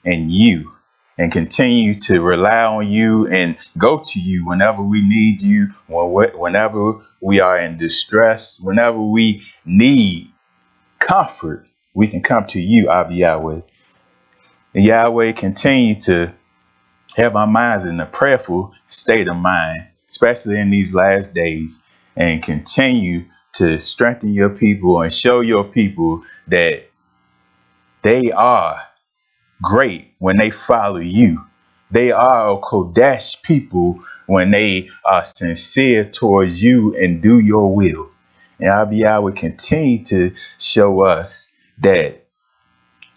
in you and continue to rely on you and go to you whenever we need you, whenever we are in distress, whenever we need comfort, we can come to you, Abba Yahweh. And Yahweh, continue to have our minds in a prayerful state of mind, especially in these last days, and continue to strengthen your people and show your people that they are great when they follow you. They are a Kodesh people when they are sincere towards you and do your will. And Abba Yahweh, continue to show us that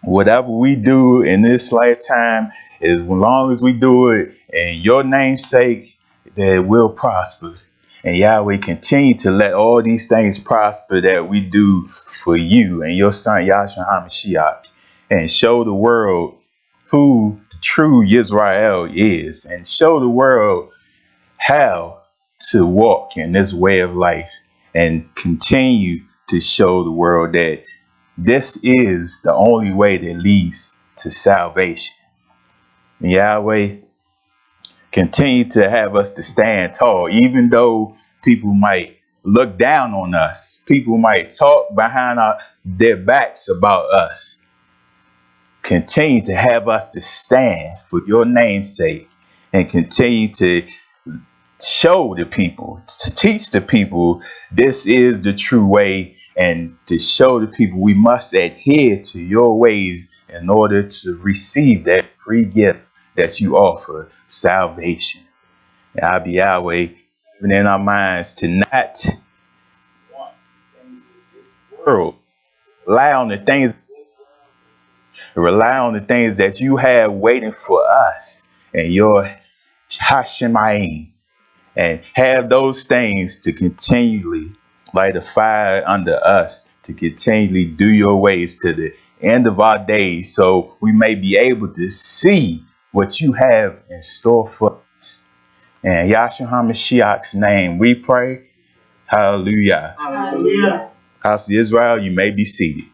whatever we do in this lifetime, as long as we do it in your name's sake, that it will prosper. And Yahweh, continue to let all these things prosper that we do for you and your son Yahshua HaMashiach, and show the world who the true Yisrael is, and show the world how to walk in this way of life, and continue to show the world that this is the only way that leads to salvation. And Yahweh, continue to have us to stand tall, even though people might look down on us. People might talk behind their backs about us. Continue to have us to stand for your name's sake, and continue to show the people, to teach the people this is the true way, and to show the people we must adhere to your ways in order to receive that free gift that you offer, salvation. And I'll be Yahweh, even in our minds, to not want things of this world. Rely on the things that you have waiting for us and your Hashemayim, and have those things to continually light a fire under us, to continually do your ways to the end of our days, so we may be able to see what you have in store for us. In Yahshua HaMashiach's name we pray. Hallelujah. Hallelujah. House of Israel, you may be seated.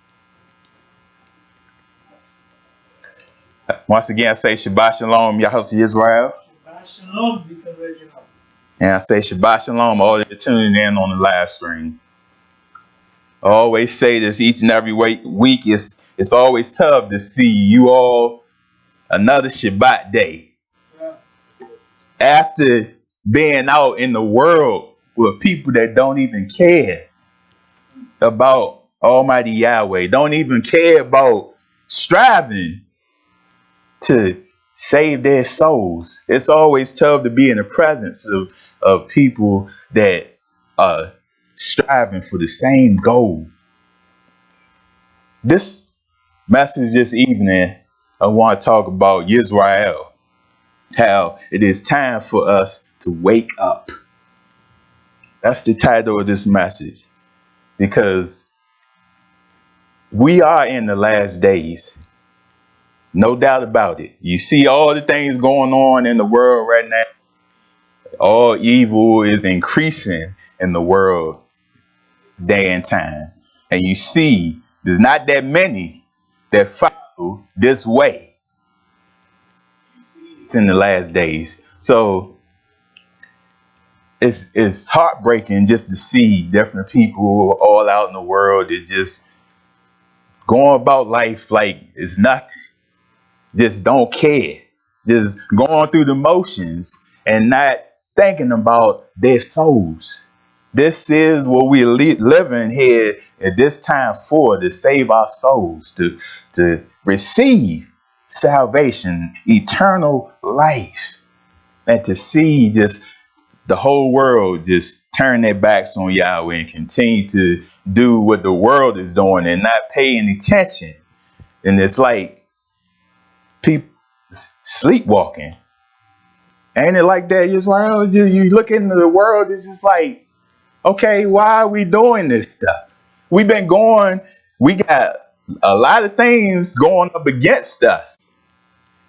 Once again, I say Shabbat Shalom, House of Israel. Shabbat Shalom, Deacon Reginald. And I say Shabbat Shalom, all that are tuning in on the live stream. I always say this each and every week. It's always tough to see you all another Shabbat day. After being out in the world with people that don't even care about Almighty Yahweh, don't even care about striving to save their souls. It's always tough to be in the presence of people that are striving for the same goal. This message this evening, I want to talk about Yisrael, how it is time for us to wake up. That's the title of this message, because we are in the last days. No doubt about it. You see all the things going on in the world right now. All evil is increasing in the world day and time. And you see there's not that many that follow this way. It's in the last days. So it's heartbreaking just to see different people all out in the world that just going about life like it's nothing. Just don't care. Just going through the motions and not thinking about their souls. This is what we're living here at this time for, to save our souls, to receive salvation, eternal life, and to see just the whole world just turn their backs on Yahweh and continue to do what the world is doing and not pay any attention. And it's like people sleepwalking. Ain't it like that, Yisrael? You look into the world, it's just like, okay, why are we doing this stuff? We got a lot of things going up against us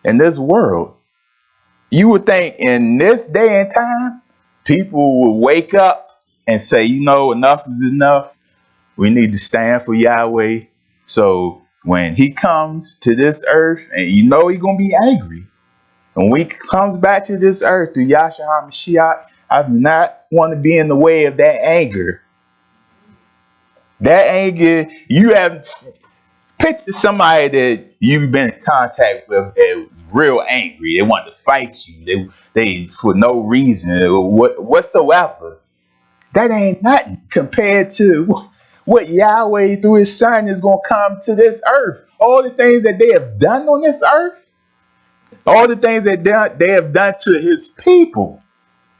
in this world. You would think in this day and time, people would wake up and say, enough is enough. We need to stand for Yahweh. So when he comes to this earth, and you know he's gonna be angry. And when he comes back to this earth through Yahshua HaMashiach, I do not want to be in the way of that anger. That anger, you have picture somebody that you've been in contact with that real angry. They want to fight you. They for no reason or whatsoever. That ain't nothing compared to what Yahweh through his son is going to come to this earth. All the things that they have done on this earth, all the things that they have done to his people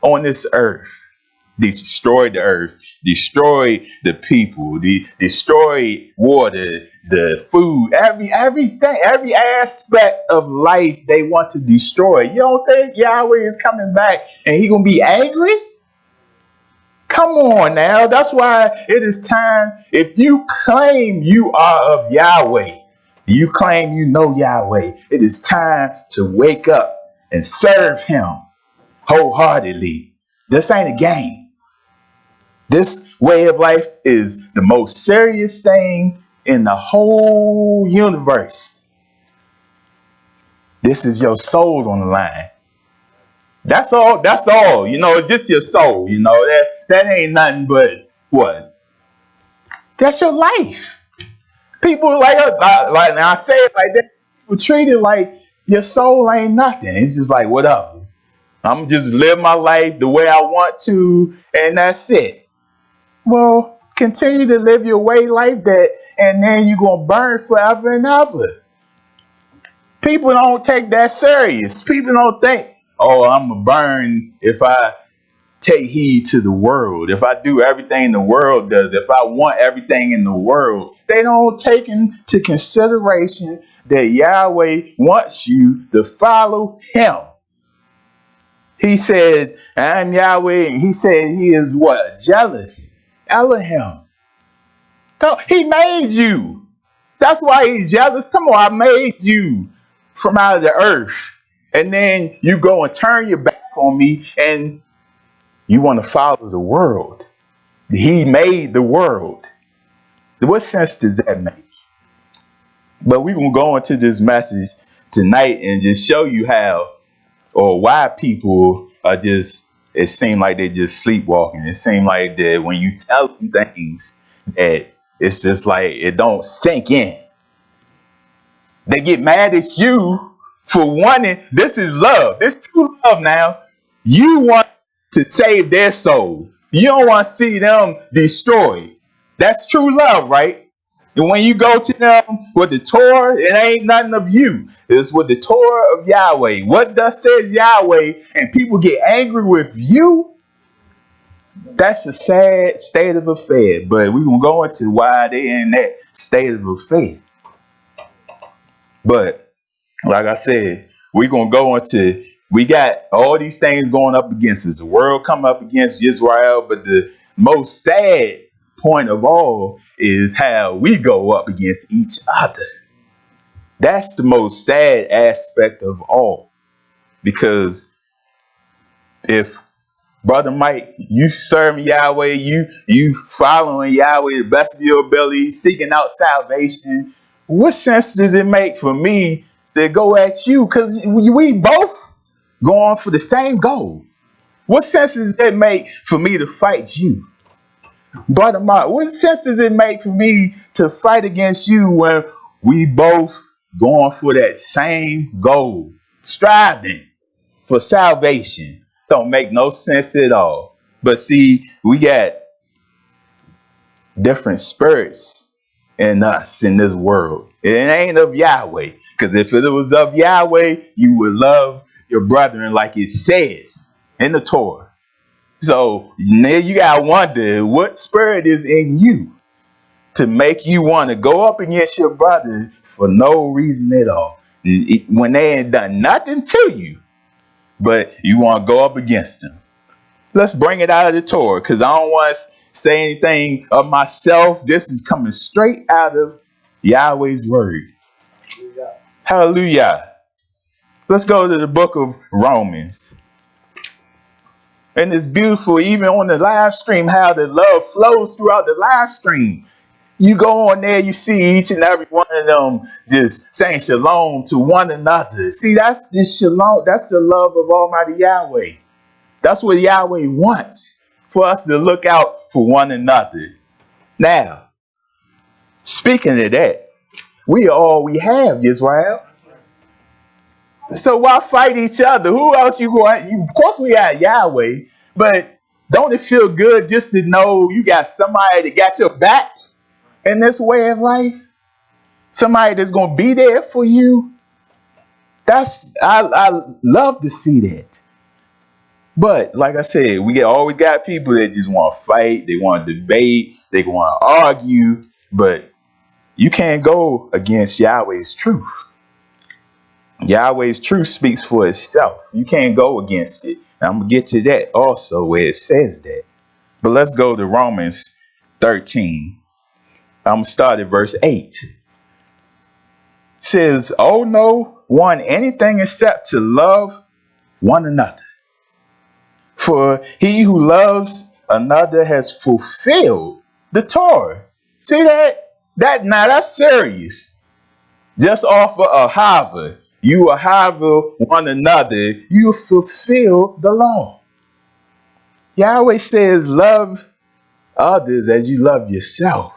on this earth. They destroyed the earth, destroyed the people, destroyed water, the food, everything, every aspect of life they want to destroy. You don't think Yahweh is coming back and he gonna be angry? Come on now. That's why it is time. If you claim you are of Yahweh, you claim you know Yahweh, it is time to wake up and serve him wholeheartedly. This ain't a game. This way of life is the most serious thing in the whole universe. This is your soul on the line. That's all. That's all. You know, it's just your soul. You know, that ain't nothing but what? That's your life. People like now I say it like that. People treat it like your soul ain't nothing. It's just like whatever. I'm just live my life the way I want to, and that's it. Well, continue to live your way like that, and then you're going to burn forever and ever. People don't take that serious. People don't think, oh, I'm going to burn if I take heed to the world, if I do everything the world does, if I want everything in the world. They don't take into consideration that Yahweh wants you to follow him. He said, I'm Yahweh, and he said he is what? Jealous. Elohim. He made you. That's why he's jealous. Come on, I made you from out of the earth. And then you go and turn your back on me and you want to follow the world. He made the world. What sense does that make? But we're going to go into this message tonight and just show you how or why people are just, it seems like they're just sleepwalking. It seems like that when you tell them things that it's just like it don't sink in. They get mad at you for wanting, this is love. This is true love now. You want to save their soul. You don't want to see them destroyed. That's true love, right? And when you go to them with the Torah, it ain't nothing of you. It's with the Torah of Yahweh. What thus says Yahweh, and people get angry with you, that's a sad state of affair. But we're going to go into why they in that state of affair. But like I said, we're going to go into, we got all these things going up against us. The world come up against Yisrael, but the most sad point of all is how we go up against each other. That's the most sad aspect of all. Because if Brother Mike, you serving Yahweh, you following Yahweh the best of your ability, seeking out salvation, what sense does it make for me to go at you? Because we both going for the same goal. What sense does it make for me to fight you? Brother Mike, what sense does it make for me to fight against you when we both going for that same goal, striving for salvation? Don't make no sense at all. But see, we got different spirits in us in this world. It ain't of Yahweh. Because if it was of Yahweh, you would love your brethren like it says in the Torah. So now you gotta wonder what spirit is in you to make you want to go up against your brother for no reason at all. When they ain't done nothing to you, but you want to go up against them. Let's bring it out of the Torah, because I don't want to say anything of myself. This is coming straight out of Yahweh's word. Hallelujah. Let's go to the book of Romans. And it's beautiful, even on the live stream, how the love flows throughout the live stream. You go on there, you see each and every one of them just saying shalom to one another. See, that's this shalom. That's the love of Almighty Yahweh. That's what Yahweh wants, for us to look out for one another. Now, speaking of that, we are all we have, Yisrael. So why fight each other? Who else you going? Of course we got Yahweh, but don't it feel good just to know you got somebody that got your back in this way of life? Somebody that's gonna be there for you. I love to see that. But like I said, we always got people that just want to fight, they want to debate, they want to argue, but you can't go against Yahweh's truth. Yahweh's truth speaks for itself. You can't go against it. And I'm going to get to that also where it says that. But let's go to Romans 13. I'm going to start at verse 8. It says, "Oh, no one anything except to love one another. For he who loves another has fulfilled the Torah." See that? Now that's serious. Just offer a hava. You a hava one another. You fulfill the law. Yahweh says, love others as you love yourself.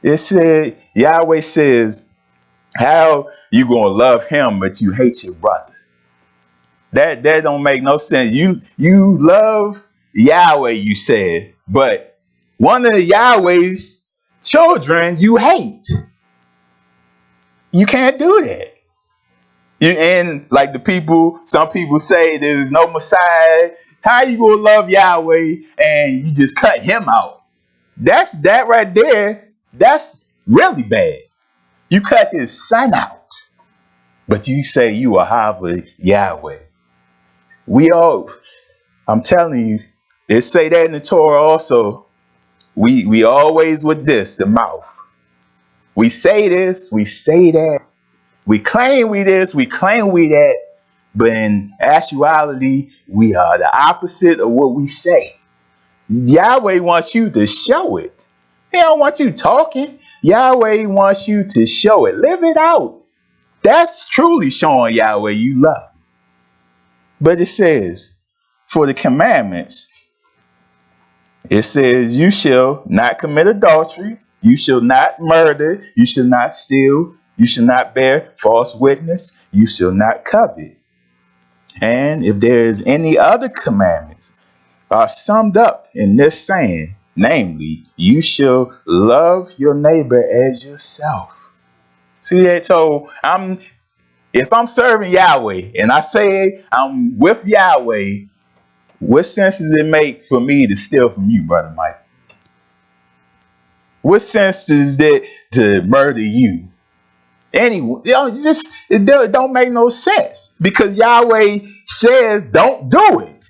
It said, Yahweh says, how you gonna love him but you hate your brother? That don't make no sense. You love Yahweh, you said, but one of Yahweh's children you hate. You can't do that. And like some people say there's no Messiah. How you gonna love Yahweh and you just cut him out? That right there. That's really bad. You cut his son out, but you say you are Hava Yahweh. I'm telling you, it say that in the Torah also. We always with this, the mouth. We say this, we say that. We claim we this, we claim we that. But in actuality, we are the opposite of what we say. Yahweh wants you to show it. He don't want you talking. Yahweh wants you to show it. Live it out. That's truly showing Yahweh you love. But it says, for the commandments, it says, you shall not commit adultery. You shall not murder. You shall not steal. You shall not bear false witness. You shall not covet. And if there is any other commandments are summed up in this saying, namely, you shall love your neighbor as yourself. See that? So if I'm serving Yahweh and I say I'm with Yahweh, what sense does it make for me to steal from you, Brother Mike? What sense does that to murder you? Anyway, it don't make no sense because Yahweh says don't do it.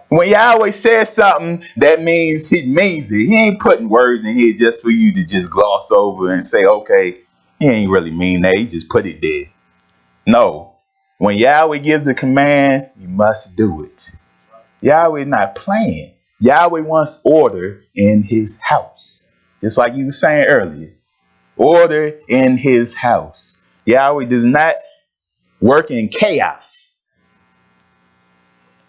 When Yahweh says something, that means he means it. He ain't putting words in here just for you to just gloss over and say, okay, he ain't really mean that. He just put it there. No. When Yahweh gives a command, you must do it. Yahweh not playing. Yahweh wants order in his house. Just like you were saying earlier. Order in his house. Yahweh does not work in chaos.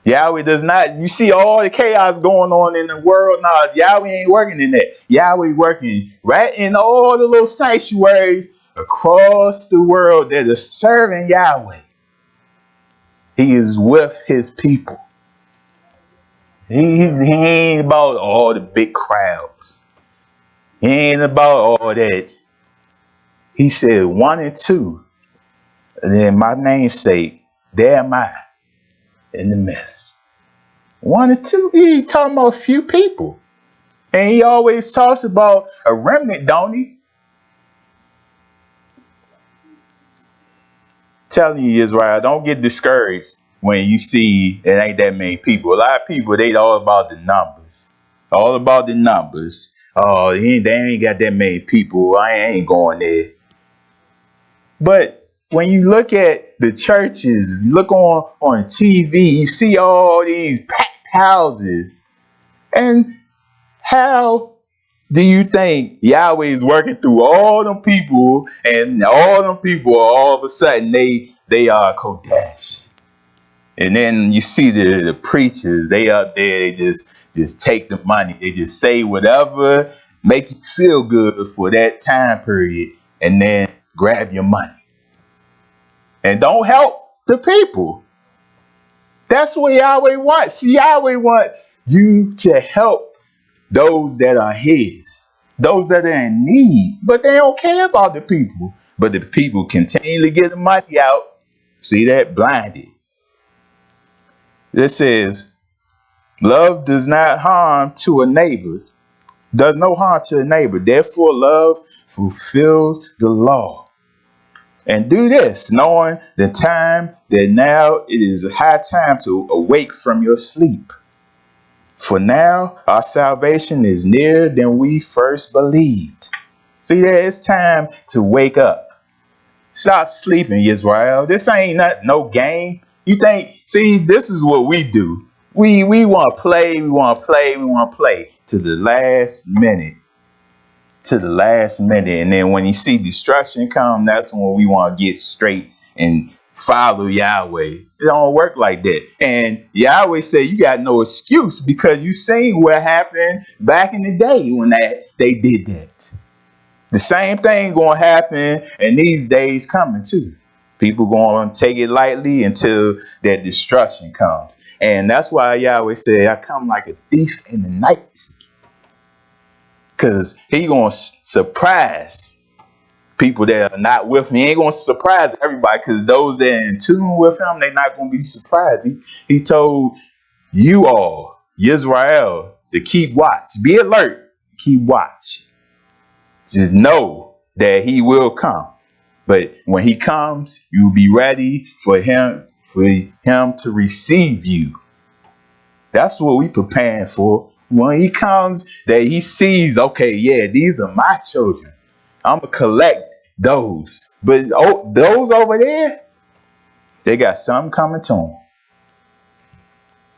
Yahweh does not, you see all the chaos going on in the world now. Yahweh ain't working in that. Yahweh working right in all the little sanctuaries across the world that are serving Yahweh. He is with his people. He ain't about all the big crowds. He ain't about all that. He said 1 and 2. And then my namesake, there am I in the midst. 1 and 2, he talking about a few people. And he always talks about a remnant, don't he? Telling you, Israel, don't get discouraged when you see it ain't that many people. A lot of people, they all about the numbers. All about the numbers. Oh, they ain't got that many people. I ain't going there. But when you look at the churches, look on TV, you see all these packed houses. And how Do you think Yahweh is working through all them people, and all them people all of a sudden they are Kodesh? And then you see the preachers, they up there, they just take the money. They just say whatever make you feel good for that time period, and then grab your money. And don't help the people. That's what Yahweh wants. See, Yahweh wants you to help those that are his, those that are in need, but they don't care about the people. But the people continually get the money out. See that? Blinded. It says, love does not harm to a neighbor, does no harm to a neighbor. Therefore, love fulfills the law. And do this, knowing the time that now it is a high time to awake from your sleep. For now our salvation is nearer than we first believed. See, there it's time to wake up. Stop sleeping, Yisrael. This ain't no game. You think, see, this is what we do. We want to play, we want to play, we want to play to the last minute. To the last minute. And then when you see destruction come, that's when we want to get straight and follow Yahweh. It don't work like that. And Yahweh said you got no excuse because you seen what happened back in the day when they did that. The same thing going to happen in these days coming too. People going to take it lightly until that destruction comes. And that's why Yahweh said, I come like a thief in the night. Because he going to surprise people that are not with him. He ain't going to surprise everybody because those that are in tune with him, they're not going to be surprised. He told you all, Yisrael, to keep watch. Be alert. Keep watch. Just know that he will come. But when he comes, you'll be ready for him to receive you. That's what we preparing for. When he comes, that he sees, okay, yeah, these are my children. I'm going to collect those. But those over there, they got something coming to them.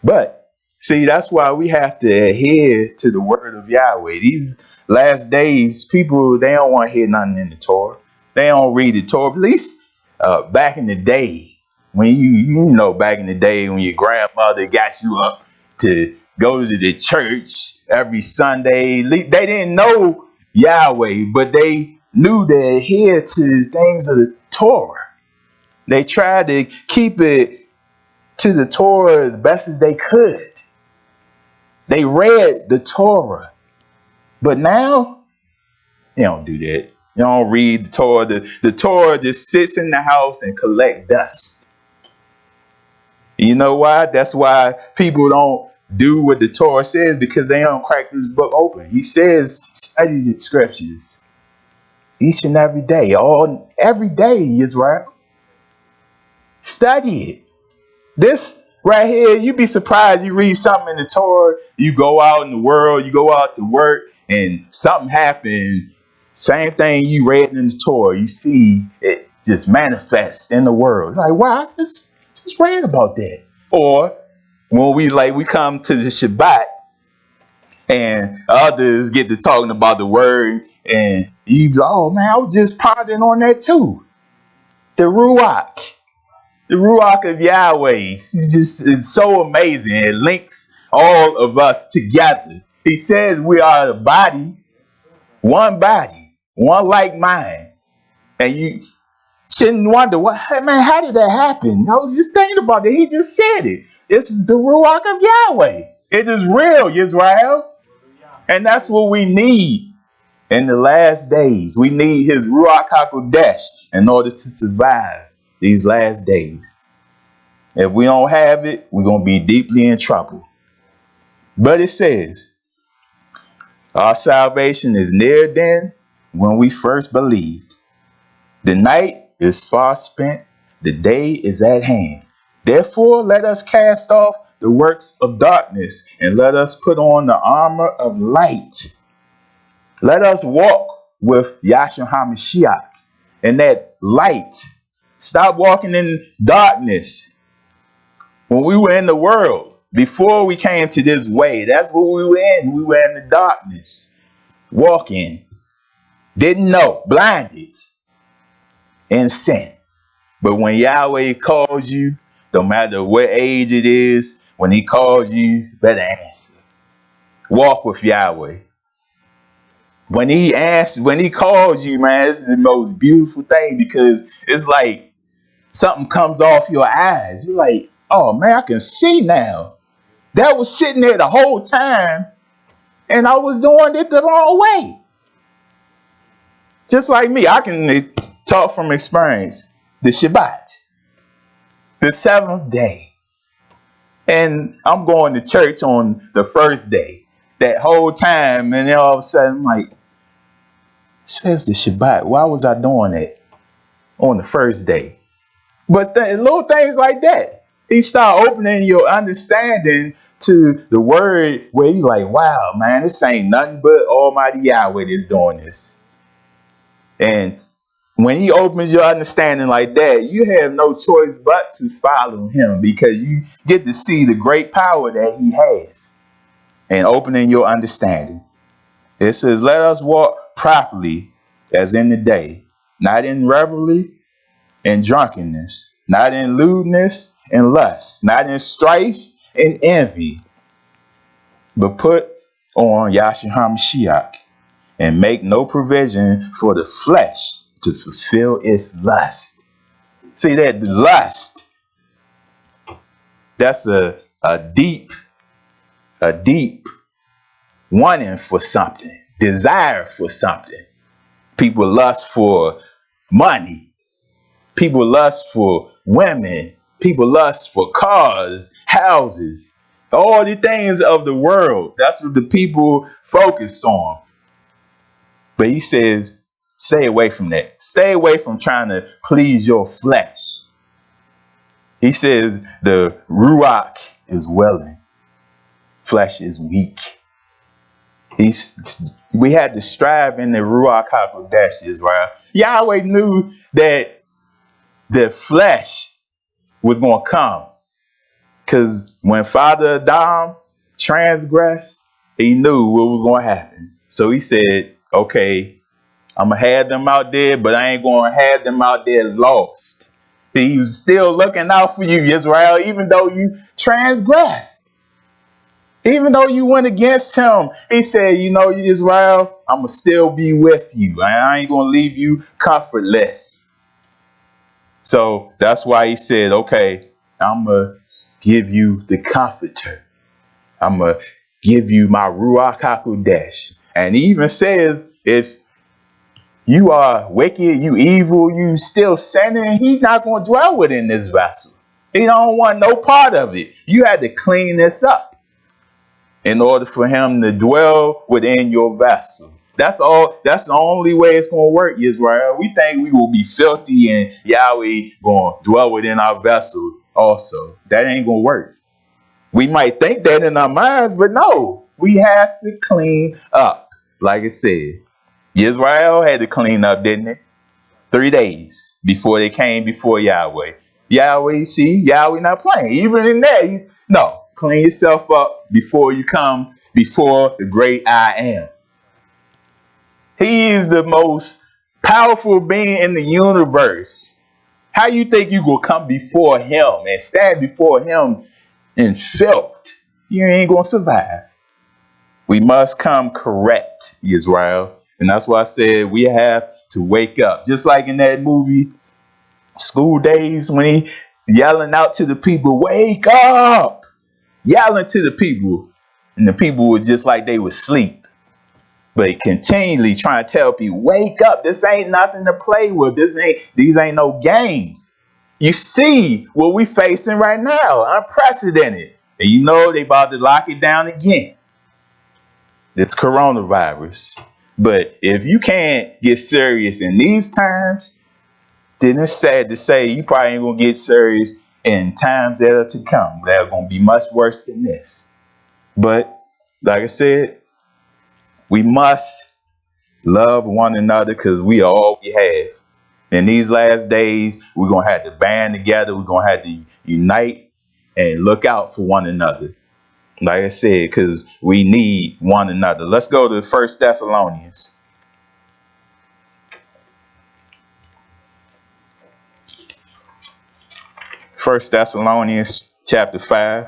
But, see, that's why we have to adhere to the word of Yahweh. These last days, people, they don't want to hear nothing in the Torah. They don't read the Torah. At least back in the day, when you know, back in the day when your grandmother got you up to go to the church every Sunday. They didn't know Yahweh, but they knew to adhere to things of the Torah. They tried to keep it to the Torah as best as they could. They read the Torah. But now, they don't do that. You don't read the Torah. The Torah just sits in the house and collect dust. You know why? That's why people don't do what the Torah says, because they don't crack this book open. He says, study the scriptures each and every day. Every day, Yisrael. Study it. This right here, you'd be surprised. You read something in the Torah, you go out in the world, you go out to work, and something happened. Same thing you read in the Torah, you see it just manifest in the world. Like, wow, I just read about that. Or when we come to the Shabbat and others get to talking about the word, and you go, oh man, I was just pondering on that too. The Ruach of Yahweh is so amazing. It links all of us together. He says we are a body, one like mind. And you shouldn't wonder, how did that happen? I was just thinking about it. He just said it. It's the Ruach of Yahweh. It is real, Yisrael. And that's what we need in the last days. We need his Ruach HaKodesh in order to survive these last days. If we don't have it, we're going to be deeply in trouble. But it says, our salvation is near then when we first believed. The night is far spent, the day is at hand. Therefore, let us cast off the works of darkness and let us put on the armor of light. Let us walk with Yahshua HaMashiach in that light. Stop walking in darkness. When we were in the world, before we came to this way, that's what we were in. We were in the darkness. walking, didn't know, blinded in sin. But when Yahweh calls you, no matter what age it is, when he calls you, better answer. Walk with Yahweh. When he calls you, man, it's the most beautiful thing because it's like something comes off your eyes. You're like, oh man, I can see now. That was sitting there the whole time and I was doing it the wrong way. Just like me, I can talk from experience. The Shabbat, the seventh day. And I'm going to church on the first day. That whole time, and then all of a sudden I'm like, it says the Shabbat. Why was I doing it on the first day? But little things like that. He start opening your understanding to the word where you like, wow, man, this ain't nothing but Almighty Yahweh that's doing this. And when he opens your understanding like that, you have no choice but to follow him because you get to see the great power that he has and opening your understanding. It says, let us walk properly as in the day, not in revelry and drunkenness, not in lewdness and lust, not in strife and envy, but put on Yahshua HaMashiach and make no provision for the flesh to fulfill its lust. See that lust, that's a deep wanting for something, desire for something. People lust for money. People lust for women. People lust for cars, houses, all the things of the world. That's what the people focus on. But he says, stay away from that. Stay away from trying to please your flesh. He says the Ruach is willing. Flesh is weak. We had to strive in the Ruach HaKodesh, Yisrael. Yahweh knew that the flesh was going to come. Because when Father Adam transgressed, he knew what was going to happen. So he said, okay, I'm going to have them out there, but I ain't going to have them out there lost. He was still looking out for you, Israel, even though you transgressed. Even though you went against him, he said, you know, Israel, I'm going to still be with you. I ain't going to leave you comfortless. So that's why he said, okay, I'm going to give you the comforter. I'm going to give you my Ruach HaKodesh. And he even says, if you are wicked, you evil, you still sinning, he's not going to dwell within this vessel. He don't want no part of it. You had to clean this up in order for him to dwell within your vessel. That's all. That's the only way it's going to work, Israel. We think we will be filthy and Yahweh going to dwell within our vessel also. That ain't going to work. We might think that in our minds, but no. We have to clean up. Like I said, Israel had to clean up, didn't it? 3 days before they came before Yahweh. Yahweh, see, Yahweh not playing. Even in that, no. Clean yourself up before you come before the great I am. He is the most powerful being in the universe. How you think you gonna come before him and stand before him in filth? You ain't gonna survive. We must come correct, Israel. And that's why I said we have to wake up. Just like in that movie, School Days, when he yelling out to the people, wake up! Yelling to the people, and the people were just like they were asleep. But continually trying to tell people, wake up, this ain't nothing to play with. These ain't no games. You see what we facing right now, unprecedented. And you know they about to lock it down again. This coronavirus. But if you can't get serious in these times, then it's sad to say you probably ain't gonna get serious in times that are to come. That are gonna be much worse than this. But like I said, we must love one another because we are all we have. In these last days, we're gonna have to band together. We're gonna have to unite and look out for one another. Like I said, because we need one another. Let's go to 1 Thessalonians. 1 Thessalonians chapter 5.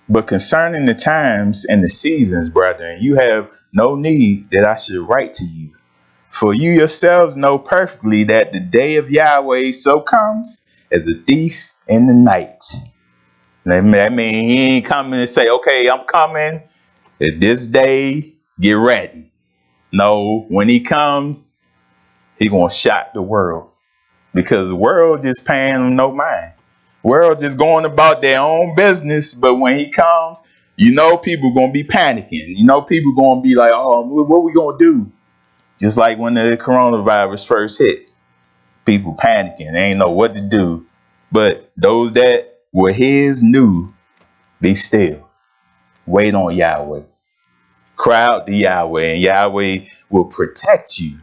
But concerning the times and the seasons, brethren, you have no need that I should write to you. For you yourselves know perfectly that the day of Yahweh so comes as a thief in the night. That means he ain't coming to say, okay, I'm coming at this day, get ready. No, when he comes, he gonna shock the world. Because the world just paying him no mind. World just going about their own business. But when he comes, people gonna be panicking. People gonna be like, oh, what we gonna do? Just like when the coronavirus first hit, people panicking. They ain't know what to do. But those that were his knew, they still wait on Yahweh. Cry out to Yahweh, and Yahweh will protect you.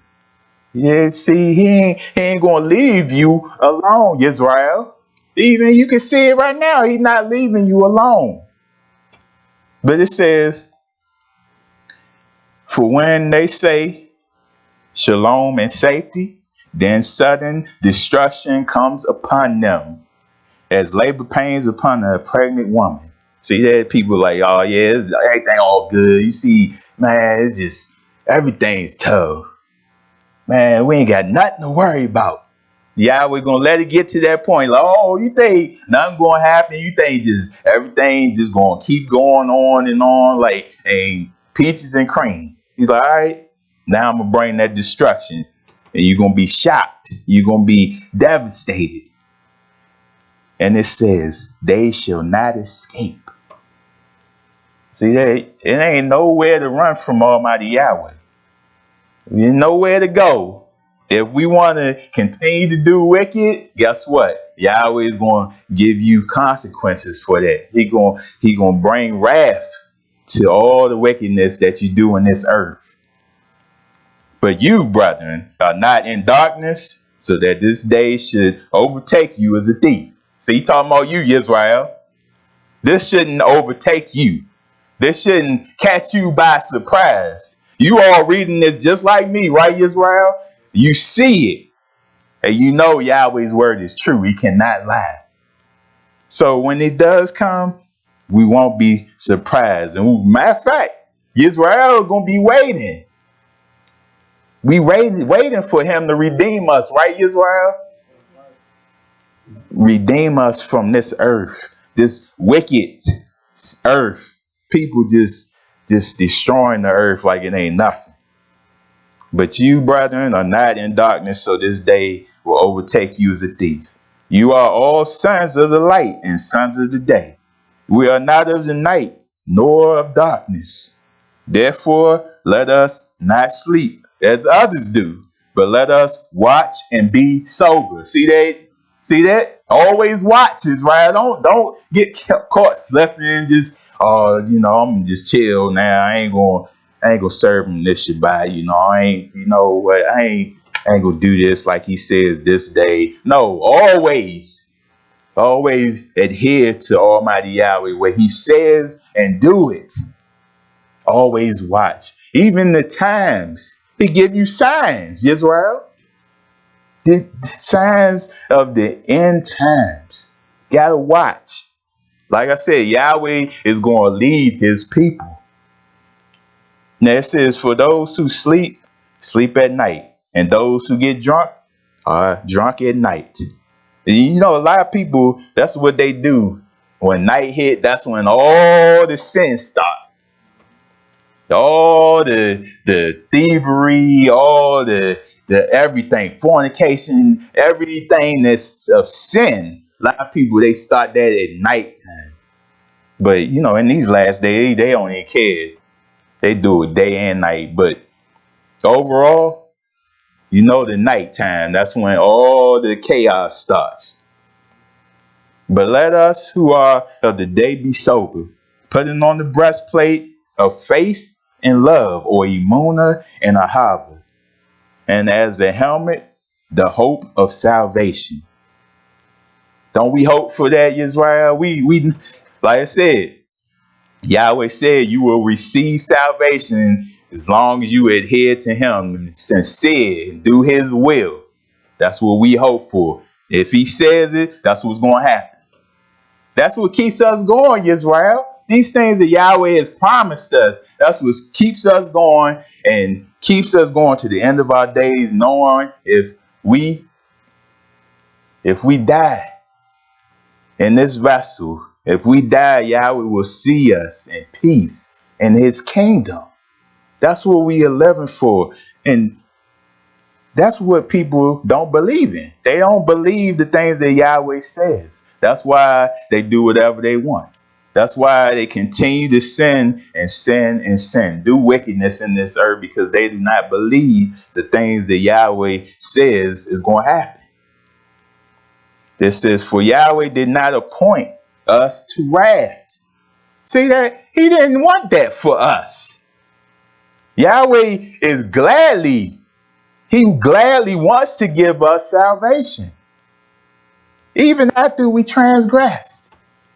Yeah, see, he ain't gonna leave you alone, Yisrael. Even you can see it right now. He's not leaving you alone. But it says, for when they say shalom and safety, then sudden destruction comes upon them, as labor pains upon a pregnant woman. See that people like, oh yeah, everything all good. You see, man, it's just everything's tough. Man, we ain't got nothing to worry about. Yeah, we're gonna let it get to that point. Like, oh, you think nothing gonna happen? You think just everything just gonna keep going on and on like ain't peaches and cream? He's like, all right, now I'm gonna bring that destruction, and you're gonna be shocked. You're gonna be devastated. And it says, they shall not escape. See, it ain't nowhere to run from Almighty Yahweh. There's nowhere to go. If we want to continue to do wicked, guess what? Yahweh is going to give you consequences for that. He going to bring wrath to all the wickedness that you do in this earth. But you, brethren, are not in darkness, so that this day should overtake you as a thief. See, he talking about you, Yisrael. This shouldn't overtake you. This shouldn't catch you by surprise. You all reading this just like me, right, Yisrael? You see it. And you know Yahweh's word is true. He cannot lie. So when it does come, we won't be surprised. And matter of fact, Yisrael is going to be waiting. We waiting for him to redeem us, right, Yisrael? Redeem us from this earth, this wicked earth. People just destroying the earth like it ain't nothing. But you, brethren, are not in darkness, so this day will overtake you as a thief. You are all sons of the light and sons of the day. We are not of the night, nor of darkness. Therefore, let us not sleep as others do, but let us watch and be sober. See that? Always watch, right? Don't get caught slipping and just, I'm just chill now. I ain't gonna serve him this Shabbat. I ain't gonna do this like he says this day. No, always adhere to Almighty Yahweh, what he says, and do it. Always watch. Even the times, he give you signs, Yisrael. The signs of the end times. Gotta watch. Like I said, Yahweh is going to lead his people. Now it says, for those who sleep, sleep at night. And those who get drunk are drunk at night. And a lot of people, that's what they do. When night hit, that's when all the sins start. All the thievery, all the everything, fornication, everything that's of sin. A lot of people, they start that at nighttime. But, in these last days, they don't even care. They do it day and night. But overall, the nighttime, that's when all the chaos starts. But let us who are of the day be sober, putting on the breastplate of faith and love, or Emunah and Ahava, And as a helmet, the hope of salvation. Don't we hope for that, Yisrael? We like I said, Yahweh said you will receive salvation as long as you adhere to him and sincere and do his will. That's what we hope for. If he says it, that's what's going to happen. That's what keeps us going, Yisrael. These things that Yahweh has promised us, that's what keeps us going and keeps us going to the end of our days, knowing if we die in this vessel, if we die, Yahweh will see us in peace in his kingdom. That's what we are living for. And that's what people don't believe in. They don't believe the things that Yahweh says. That's why they do whatever they want. That's why they continue to sin and sin and sin, do wickedness in this earth, because they do not believe the things that Yahweh says is going to happen. This says, for Yahweh did not appoint us to wrath. See that? He didn't want that for us. Yahweh is he gladly wants to give us salvation. Even after we transgressed,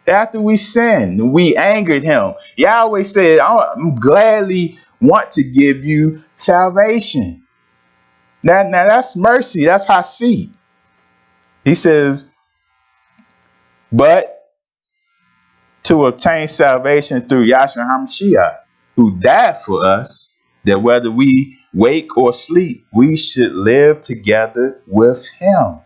after we sinned, we angered him. Yahweh said, I'm gladly want to give you salvation. Now that's mercy. That's hasid. He says, but to obtain salvation through Yahshua HaMashiach, who died for us, that whether we wake or sleep, we should live together with him.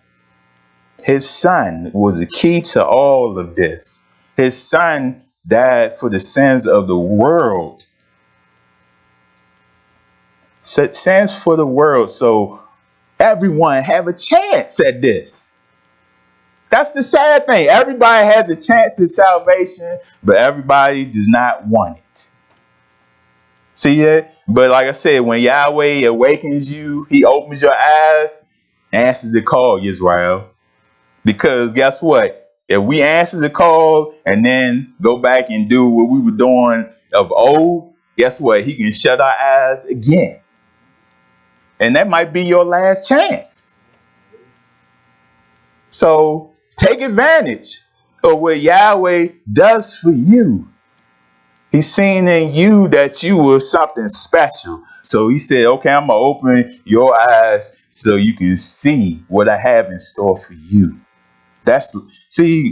His son was the key to all of this. His son died for the sins of the world. Sins for the world, so everyone have a chance at this. That's the sad thing. Everybody has a chance at salvation, but everybody does not want it. See it? But like I said, when Yahweh awakens you, he opens your eyes, answers the call, Yisrael. Because guess what? If we answer the call and then go back and do what we were doing of old, guess what? He can shut our eyes again. And that might be your last chance. So take advantage of what Yahweh does for you. He's seen in you that you were something special. So he said, okay, I'm going to open your eyes so you can see what I have in store for you.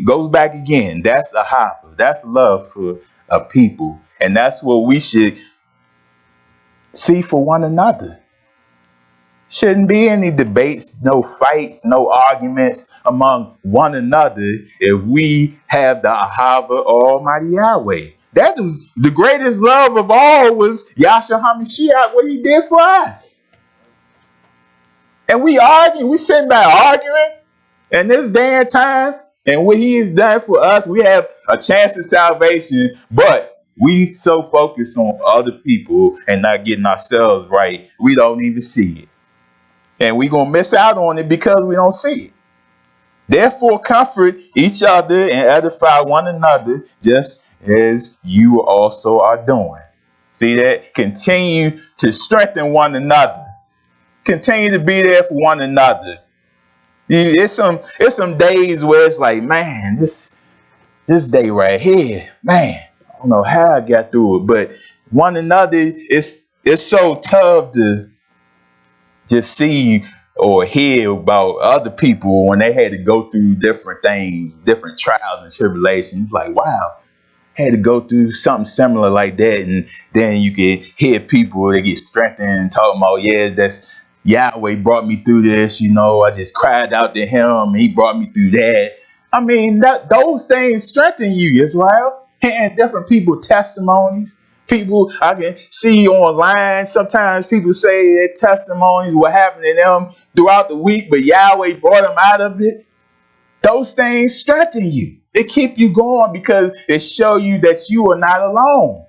Goes back again. That's a hopper. That's love for a people. And that's what we should see for one another. Shouldn't be any debates, no fights, no arguments among one another if we have the Ahava Almighty Yahweh. That was the greatest love of all, was Yahshua HaMashiach, what he did for us. And we sitting back arguing in this day and time, and what he has done for us, we have a chance at salvation, but we so focus on other people and not getting ourselves right, we don't even see it. And we're going to miss out on it because we don't see it. Therefore, comfort each other and edify one another, just as you also are doing. See that? Continue to strengthen one another. Continue to be there for one another. It's some days where it's like, man, this day right here, man, I don't know how I got through it, but one another, it's so tough to just see or hear about other people when they had to go through different things, different trials and tribulations. Like, wow, had to go through something similar like that. And then you can hear people that get strengthened and talking about, yeah, that's Yahweh brought me through this. You know, I just cried out to him and he brought me through that. I mean, those things strengthen you, Israel. Hearing different people testimonies. People, I can see online, sometimes people say their testimonies, what happened to them throughout the week, but Yahweh brought them out of it. Those things strengthen you. They keep you going because it show you that you are not alone.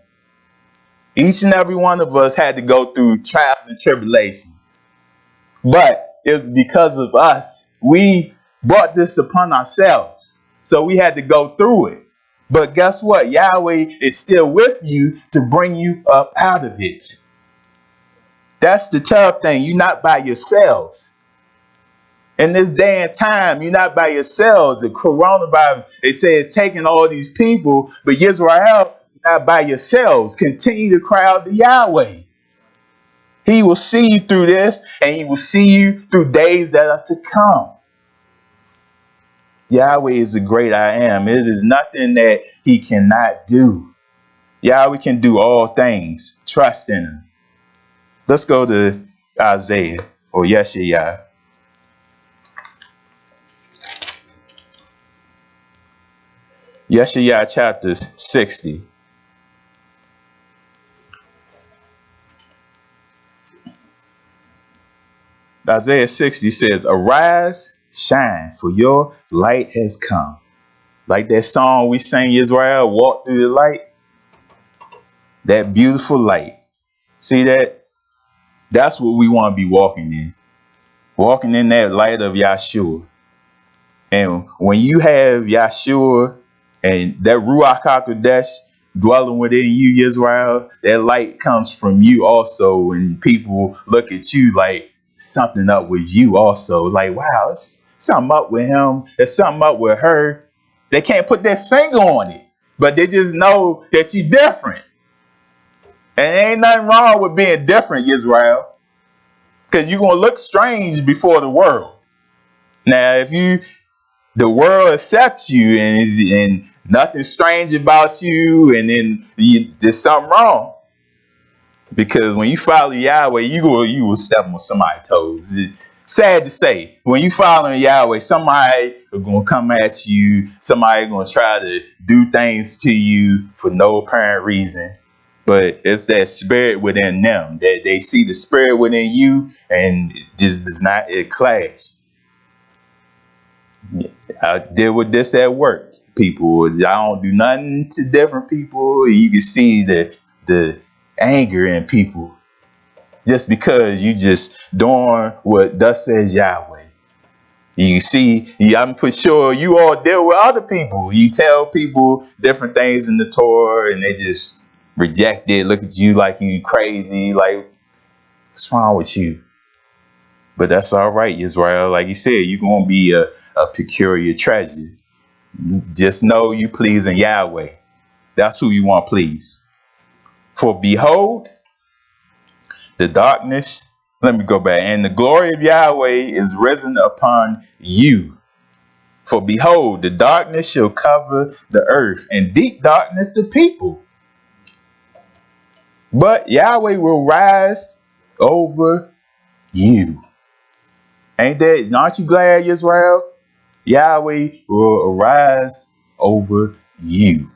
Each and every one of us had to go through trials and tribulations. But it's because of us. We brought this upon ourselves. So we had to go through it. But guess what? Yahweh is still with you to bring you up out of it. That's the tough thing. You're not by yourselves. In this day and time, you're not by yourselves. The coronavirus, they say it's taking all these people, but Yisrael, you're not by yourselves. Continue to cry out to Yahweh. He will see you through this, and he will see you through days that are to come. Yahweh is the great I am. It is nothing that he cannot do. Yahweh can do all things. Trust in him. Let's go to Isaiah or Yeshayah. Yeshayah chapter 60. Isaiah 60 says, arise, shine, for your light has come. Like that song we sang, Yisrael, walk through the light. That beautiful light. See that? That's what we want to be walking in. Walking in that light of Yahshua. And when you have Yahshua and that Ruach HaKodesh dwelling within you, Yisrael, that light comes from you also. And people look at you like something up with you also. Like, wow, it's something up with him. There's something up with her. They can't put their finger on it, but they just know that you're different. And ain't nothing wrong with being different, Yisrael. Because you're going to look strange before the world. Now, if the world accepts you and nothing strange about you, and then there's something wrong. Because when you follow Yahweh, you will step on somebody's toes. It's sad to say, when you follow Yahweh, somebody is going to come at you. Somebody going to try to do things to you for no apparent reason. But it's that spirit within them that they see the spirit within you, and it just does not clash. I deal with this at work. People, I don't do nothing to different people. You can see the anger in people just because you just doing what thus says Yahweh. You see, I'm for sure you all deal with other people. You tell people different things in the Torah, and they just reject it, look at you like you crazy, like, what's wrong with you? But that's all right, Israel. Like you said, you're going to be a peculiar treasure. Just know you pleasing Yahweh. That's who you want to please. For behold, the darkness, let me go back, and the glory of Yahweh is risen upon you. For behold, the darkness shall cover the earth, and deep darkness the people. But Yahweh will rise over you. Aren't you glad, Israel? Yahweh will arise over you.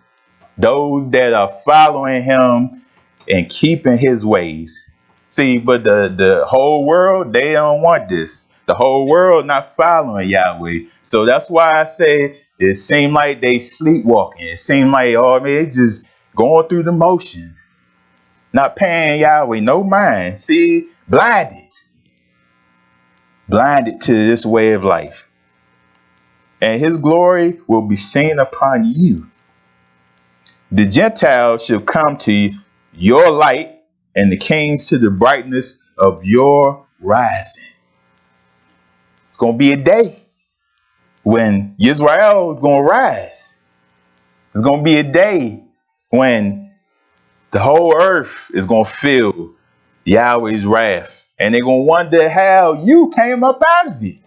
Those that are following him and keeping his ways. See, but the whole world, they don't want this. The whole world not following Yahweh. So that's why I say it seemed like they sleepwalking. It seemed like, oh, man, they just going through the motions. Not paying Yahweh no mind. See, blinded to this way of life. And his glory will be seen upon you. The Gentiles shall come to your light, and the kings to the brightness of your rising. It's going to be a day when Yisrael is going to rise. It's going to be a day when the whole earth is going to feel Yahweh's wrath. And they're going to wonder how you came up out of it.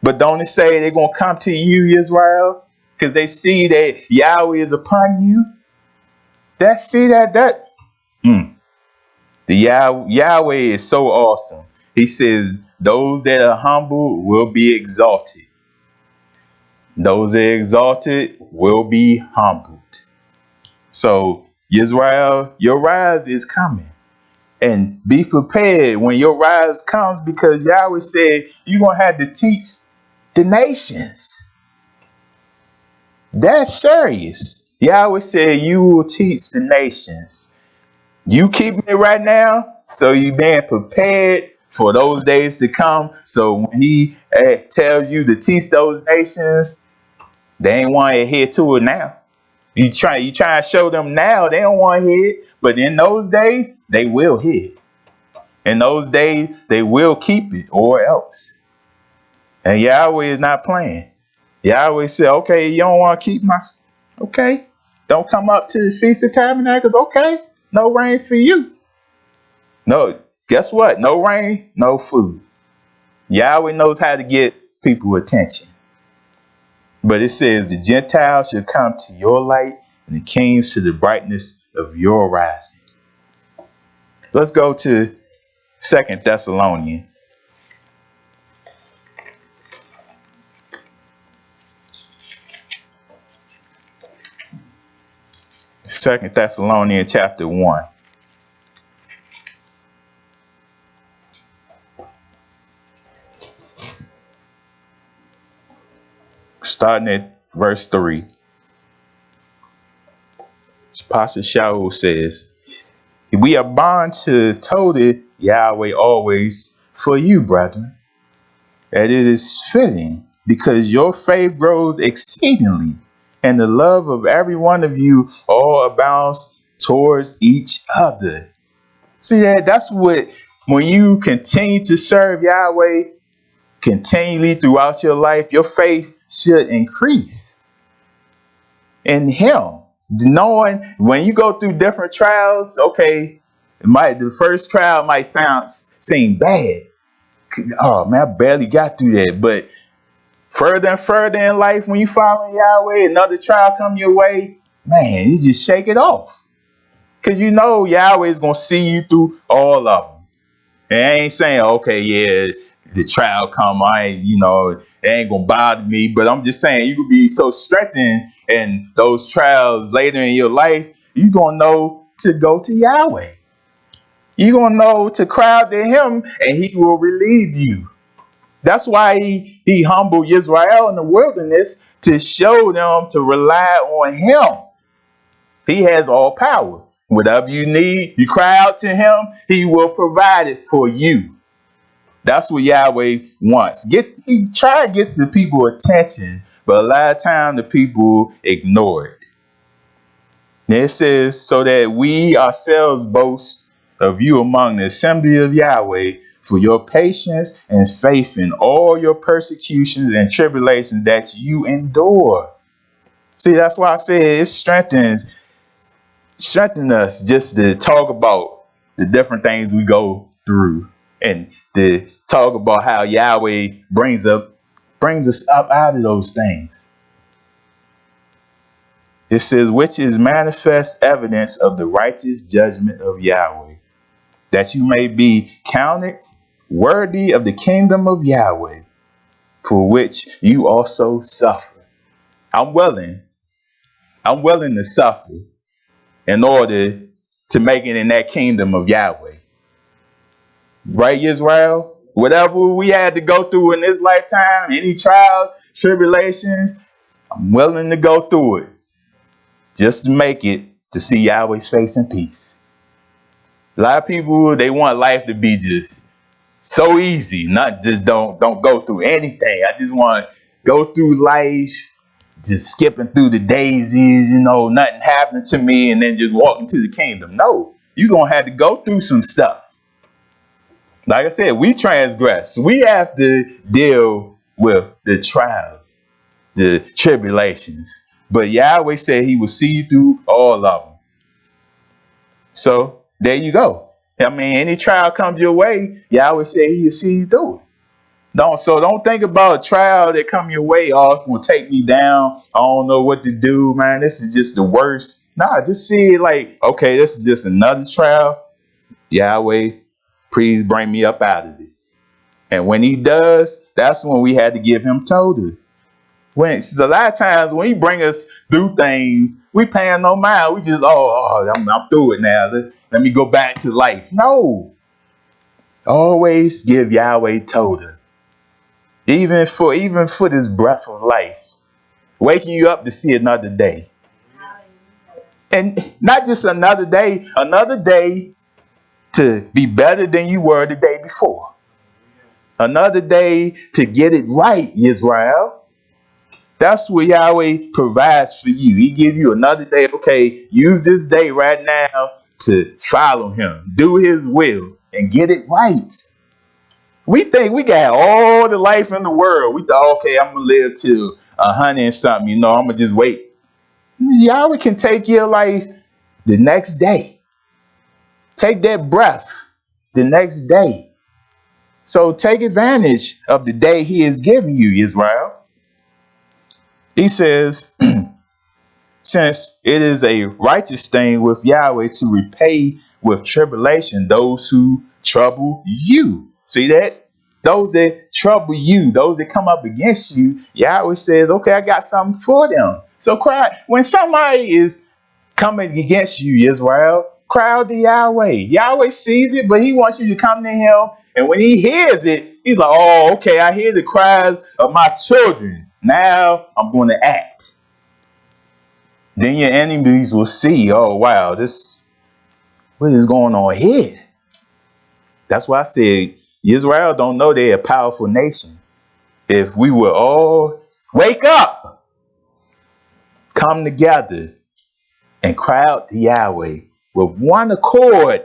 But don't it say they're going to come to you, Israel? Because they see that Yahweh is upon you. The Yahweh is so awesome. He says, those that are humble will be exalted. Those that are exalted will be humbled. So, Yisrael, your rise is coming. And be prepared when your rise comes, because Yahweh said you're going to have to teach the nations. That's serious. Yahweh said you will teach the nations. You keeping it right now, so you being prepared for those days to come. So when he tells you to teach those nations, they ain't want to adhere to it now. You try to show them now, they don't want to hear it. But in those days, they will hear it. In those days, they will keep it or else. And Yahweh is not playing. Yahweh said, okay, you don't want to keep my... Okay. Don't come up to the Feast of Tabernacles. Okay. No rain for you. No, guess what? No rain, no food. Yahweh knows how to get people attention. But it says the Gentiles shall come to your light and the kings to the brightness of your rising. Let's go to 2 Thessalonians. 2 Thessalonians chapter 1. Starting at verse 3. Apostle Shaul says, we are bound to total Yahweh always for you, brethren, that it is fitting, because your faith grows exceedingly, and the love of every one of you all abounds towards each other. See that's what, when you continue to serve Yahweh continually throughout your life, your faith should increase in Him. Knowing when you go through different trials, okay, the first trial might seem bad. Oh man, I barely got through that. But further and further in life, when you follow Yahweh, another trial come your way, man, you just shake it off. Because you know Yahweh is going to see you through all of them. And I ain't saying, okay, yeah, the trial come, it ain't going to bother me. But I'm just saying, you could be so strengthened in those trials later in your life, you're going to know to go to Yahweh. You're going to know to cry out to Him, and He will relieve you. That's why he humbled Yisrael in the wilderness, to show them to rely on Him. He has all power. Whatever you need, you cry out to Him, He will provide it for you. That's what Yahweh wants. He try to get the people attention, but a lot of times the people ignore it. And it says, so that we ourselves boast of you among the assembly of Yahweh for your patience and faith in all your persecutions and tribulations that you endure. See, that's why I say it strengthens us just to talk about the different things we go through, and to talk about how Yahweh brings us up out of those things. It says, which is manifest evidence of the righteous judgment of Yahweh, that you may be counted worthy of the kingdom of Yahweh, for which you also suffer. I'm willing to suffer in order to make it in that kingdom of Yahweh. Right, Yisrael? Whatever we had to go through in this lifetime, any trials, tribulations, I'm willing to go through it just to make it to see Yahweh's face in peace. A lot of people, they want life to be just so easy, not just don't go through anything. I just want to go through life, just skipping through the daisies, nothing happening to me, and then just walking to the kingdom. No, you're going to have to go through some stuff. Like I said, we transgress. We have to deal with the trials, the tribulations. But Yahweh said He will see you through all of them. So there you go. I mean, any trial comes your way, Yahweh said He will see you through it. Don't think about a trial that come your way. Oh, it's going to take me down. I don't know what to do, man. This is just the worst. Nah, just see it like, okay, this is just another trial. Yahweh, please bring me up out of it. And when He does, that's when we had to give Him total. A lot of times when He bring us through things, we paying no mind. We just, I'm through it now. Let me go back to life. No. Always give Yahweh total. Even for this breath of life. Waking you up to see another day. And not just another day to be better than you were the day before. Another day to get it right, Yisrael. That's what Yahweh provides for you. He give you another day. Okay, use this day right now to follow Him. Do His will. and get it right. We think we got all the life in the world. We thought, okay, I'm going to live till 100 and something. I'm going to just wait. Yahweh can take your life the next day. Take that breath the next day. So take advantage of the day he has given you, Israel. He says, since it is a righteous thing with Yahweh to repay with tribulation those who trouble you. See that? Those that trouble you, those that come up against you, Yahweh says, okay, I got something for them. So cry. When somebody is coming against you, Israel, cry out to Yahweh. Yahweh sees it, but he wants you to come to him. And when he hears it, he's like, oh, okay, I hear the cries of my children. Now I'm going to act. Then your enemies will see, oh, wow, what is going on here? That's why I said Israel don't know they're a powerful nation. If we would all wake up, come together, and cry out to Yahweh with one accord,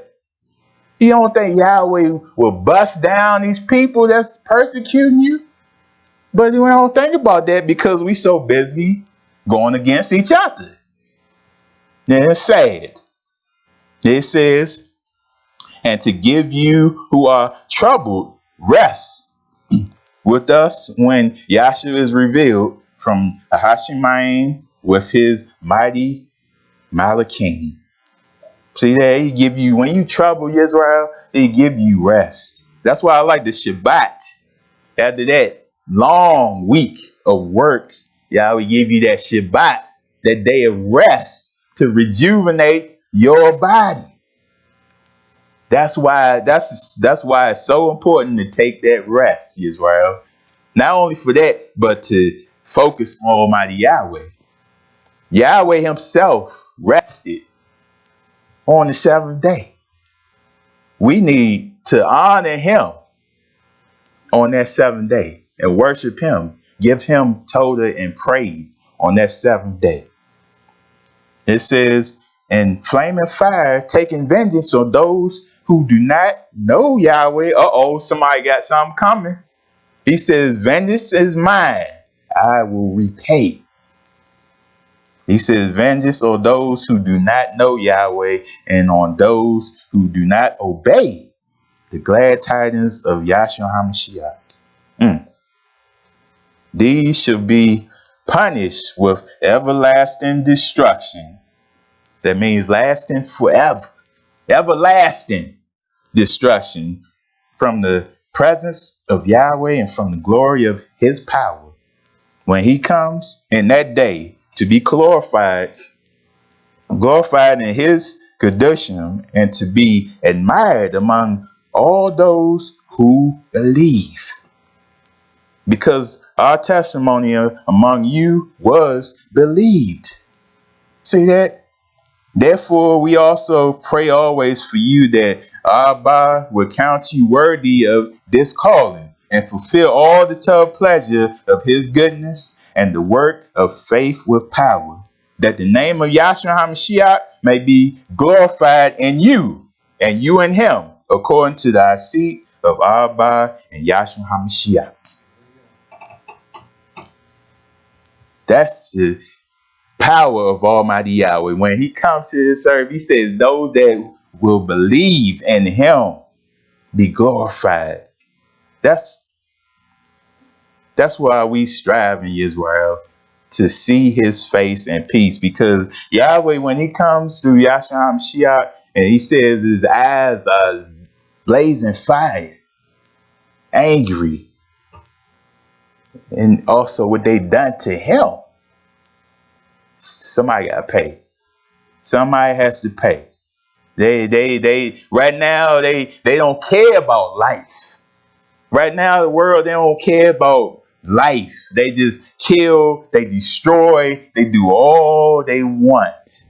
you don't think Yahweh will bust down these people that's persecuting you? But we don't think about that because we so busy going against each other. And it's sad. It says, and to give you who are troubled rest with us when Yahshua is revealed from Ahashimayim with his mighty Malakim. See that? He give you, when you trouble Israel, he give you rest. That's why I like the Shabbat. After that long week of work, Yahweh give you that Shabbat, that day of rest to rejuvenate your body. That's why it's so important to take that rest, Israel. Not only for that, but to focus on Almighty Yahweh. Yahweh himself rested on the seventh day. We need to honor him on that seventh day and worship him. Give him Todah and praise on that seventh day. It says, and flaming fire taking vengeance on those who do not know Yahweh. Somebody got something coming. He says, vengeance is mine. I will repay. He says, vengeance on those who do not know Yahweh and on those who do not obey the glad tidings of Yahshua HaMashiach. These shall be punished with everlasting destruction. That means lasting forever. Everlasting destruction from the presence of Yahweh and from the glory of his power. When he comes in that day to be glorified in his Kedushim and to be admired among all those who believe. Because our testimony among you was believed. See that? Therefore, we also pray always for you that Abba will count you worthy of this calling and fulfill all the tough pleasure of his goodness and the work of faith with power, that the name of Yahshua HaMashiach may be glorified in you and you in him, according to the seat of Abba and Yahshua HaMashiach. That's the power of Almighty Yahweh. When he comes to this earth, he says those that will believe in him be glorified. That's why we strive in Israel, to see his face and peace, because Yahweh, when he comes through Yahshua HaMashiach and he says his eyes are blazing fire, angry, and also what they done to him, somebody got to pay. Somebody has to pay. They right now they don't care about life. Right now the world, they don't care about life. They just kill, they destroy, they do all they want.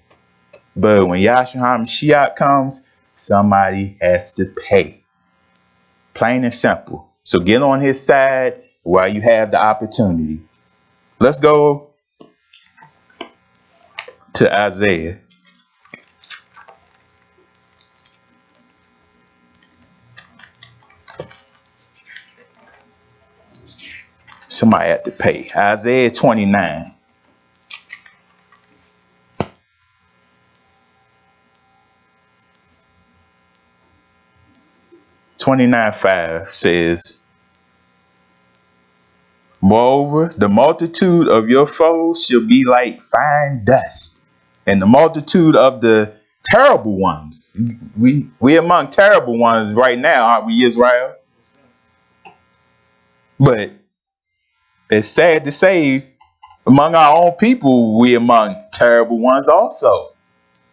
But when Yahshua HaMashiach comes, somebody has to pay. Plain and simple. So get on his side while you have the opportunity. Let's go to Isaiah. Somebody had to pay. Isaiah 29. 29:5 says, moreover, the multitude of your foes shall be like fine dust, and the multitude of the terrible ones. We among terrible ones right now, aren't we, Israel? But it's sad to say, among our own people, we among terrible ones also.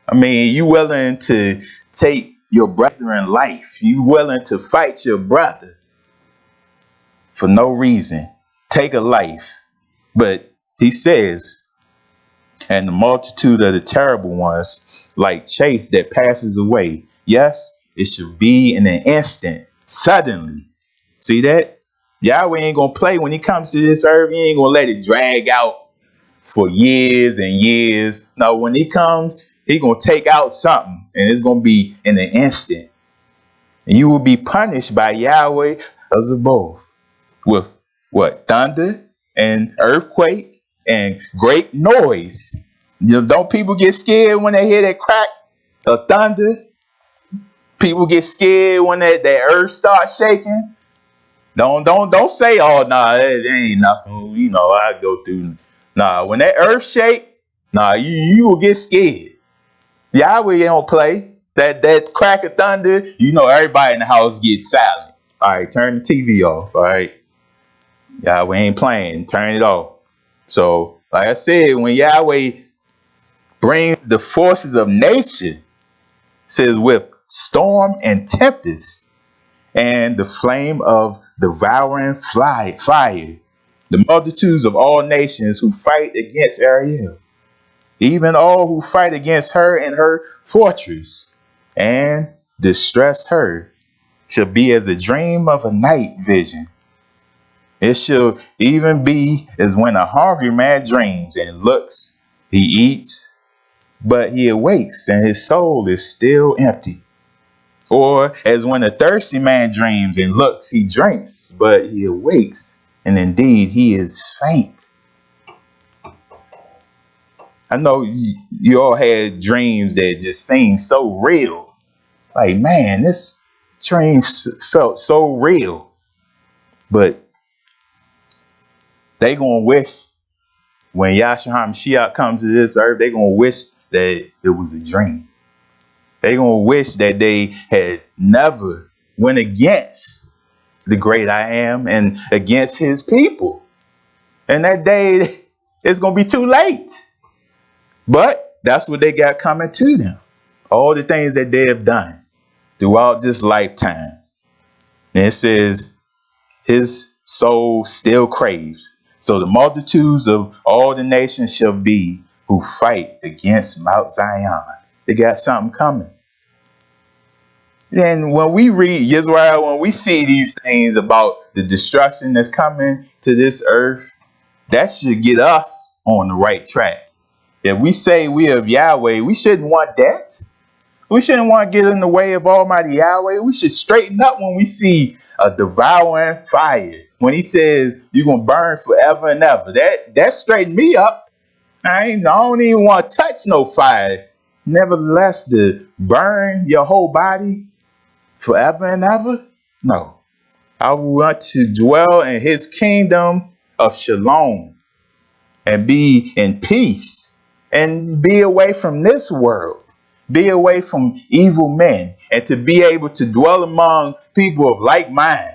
I mean, you willing to take your brother's life. You willing to fight your brother for no reason. Take a life. But he says, and the multitude of the terrible ones, like chaff that passes away. Yes, it should be in an instant, suddenly. See that? Yahweh ain't going to play when he comes to this earth. He ain't going to let it drag out for years and years. No, when he comes, he going to take out something, and it's going to be in an instant. And you will be punished by Yahweh as above with what? Thunder and earthquake and great noise. You know, don't people get scared when they hear that crack of thunder? People get scared when that earth starts shaking. Don't say, oh nah, it ain't nothing. You know, I go through. Nah, when that earth shake, nah, you will get scared. Yahweh don't play. That crack of thunder, you know, everybody in the house gets silent. All right, turn the TV off. All right, Yahweh ain't playing. Turn it off. So, like I said, when Yahweh brings the forces of nature, says with storm and tempest, and the flame of devouring fire, the multitudes of all nations who fight against Ariel, even all who fight against her and her fortress, and distress her, shall be as a dream of a night vision. It shall even be as when a hungry man dreams and looks, he eats, but he awakes and his soul is still empty. Or as when a thirsty man dreams and looks, he drinks, but he awakes, and indeed he is faint. I know you all had dreams that just seemed so real. Like, man, this dream felt so real. But they gonna wish when Yahshua HaMashiach comes to this earth, they gonna wish that it was a dream. They gonna wish that they had never went against the great I am and against his people. And that day it's gonna be too late. But that's what they got coming to them. All the things that they have done throughout this lifetime. And it says his soul still craves. So the multitudes of all the nations shall be who fight against Mount Zion. They got something coming. Then when we read Yisrael, when we see these things about the destruction that's coming to this earth, that should get us on the right track. If we say we of Yahweh, we shouldn't want that. We shouldn't want to get in the way of Almighty Yahweh. We should straighten up when we see a devouring fire. When he says you're going to burn forever and ever. That straightened me up. I don't even want to touch no fire. Nevertheless, to burn your whole body forever and ever? No. I want to dwell in his kingdom of shalom and be in peace and be away from this world. Be away from evil men and to be able to dwell among people of like mind.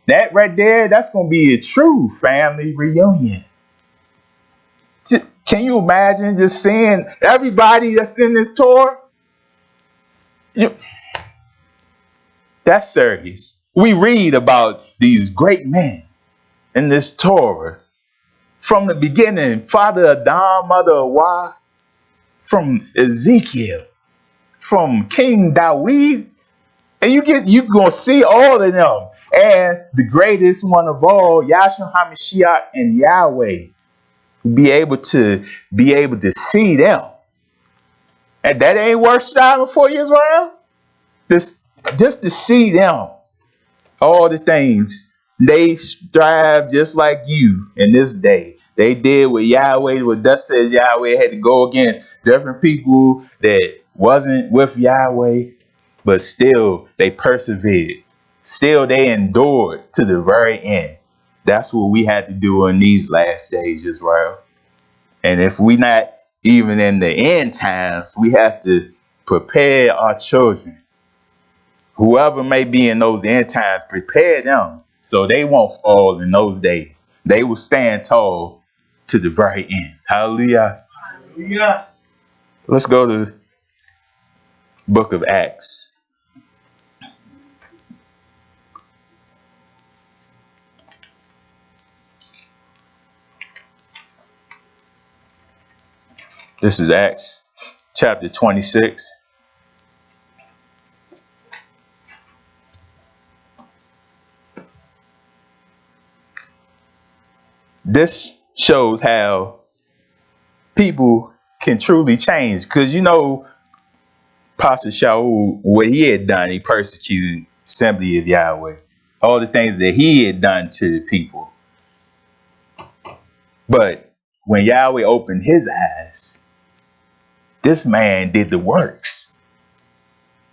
That right there, that's going to be a true family reunion. Can you imagine just seeing everybody that's in this tour? That's serious. We read about these great men in this Torah. From the beginning, Father Adam, Mother Awah, from Ezekiel, from King Dawid, and you gonna see all of them. And the greatest one of all, Yahshua HaMashiach and Yahweh, be able to see them. And that ain't worth striving for, Israel. Just to see them, all the things They strive just like you in this day. They did what Yahweh, what thus says Yahweh, had to go against different people that wasn't with Yahweh, but still they persevered. Still they endured to the very end. That's what we had to do in these last days, Israel. And if we not even in the end times, we have to prepare our children. Whoever may be in those end times, prepare them so they won't fall in those days. They will stand tall to the very end. Hallelujah. Hallelujah. Let's go to book of Acts. This is Acts chapter 26. This shows how people can truly change. Because you know, Pastor Shaul, what he had done, he persecuted assembly of Yahweh. All the things that he had done to the people. But when Yahweh opened his eyes, this man did the works.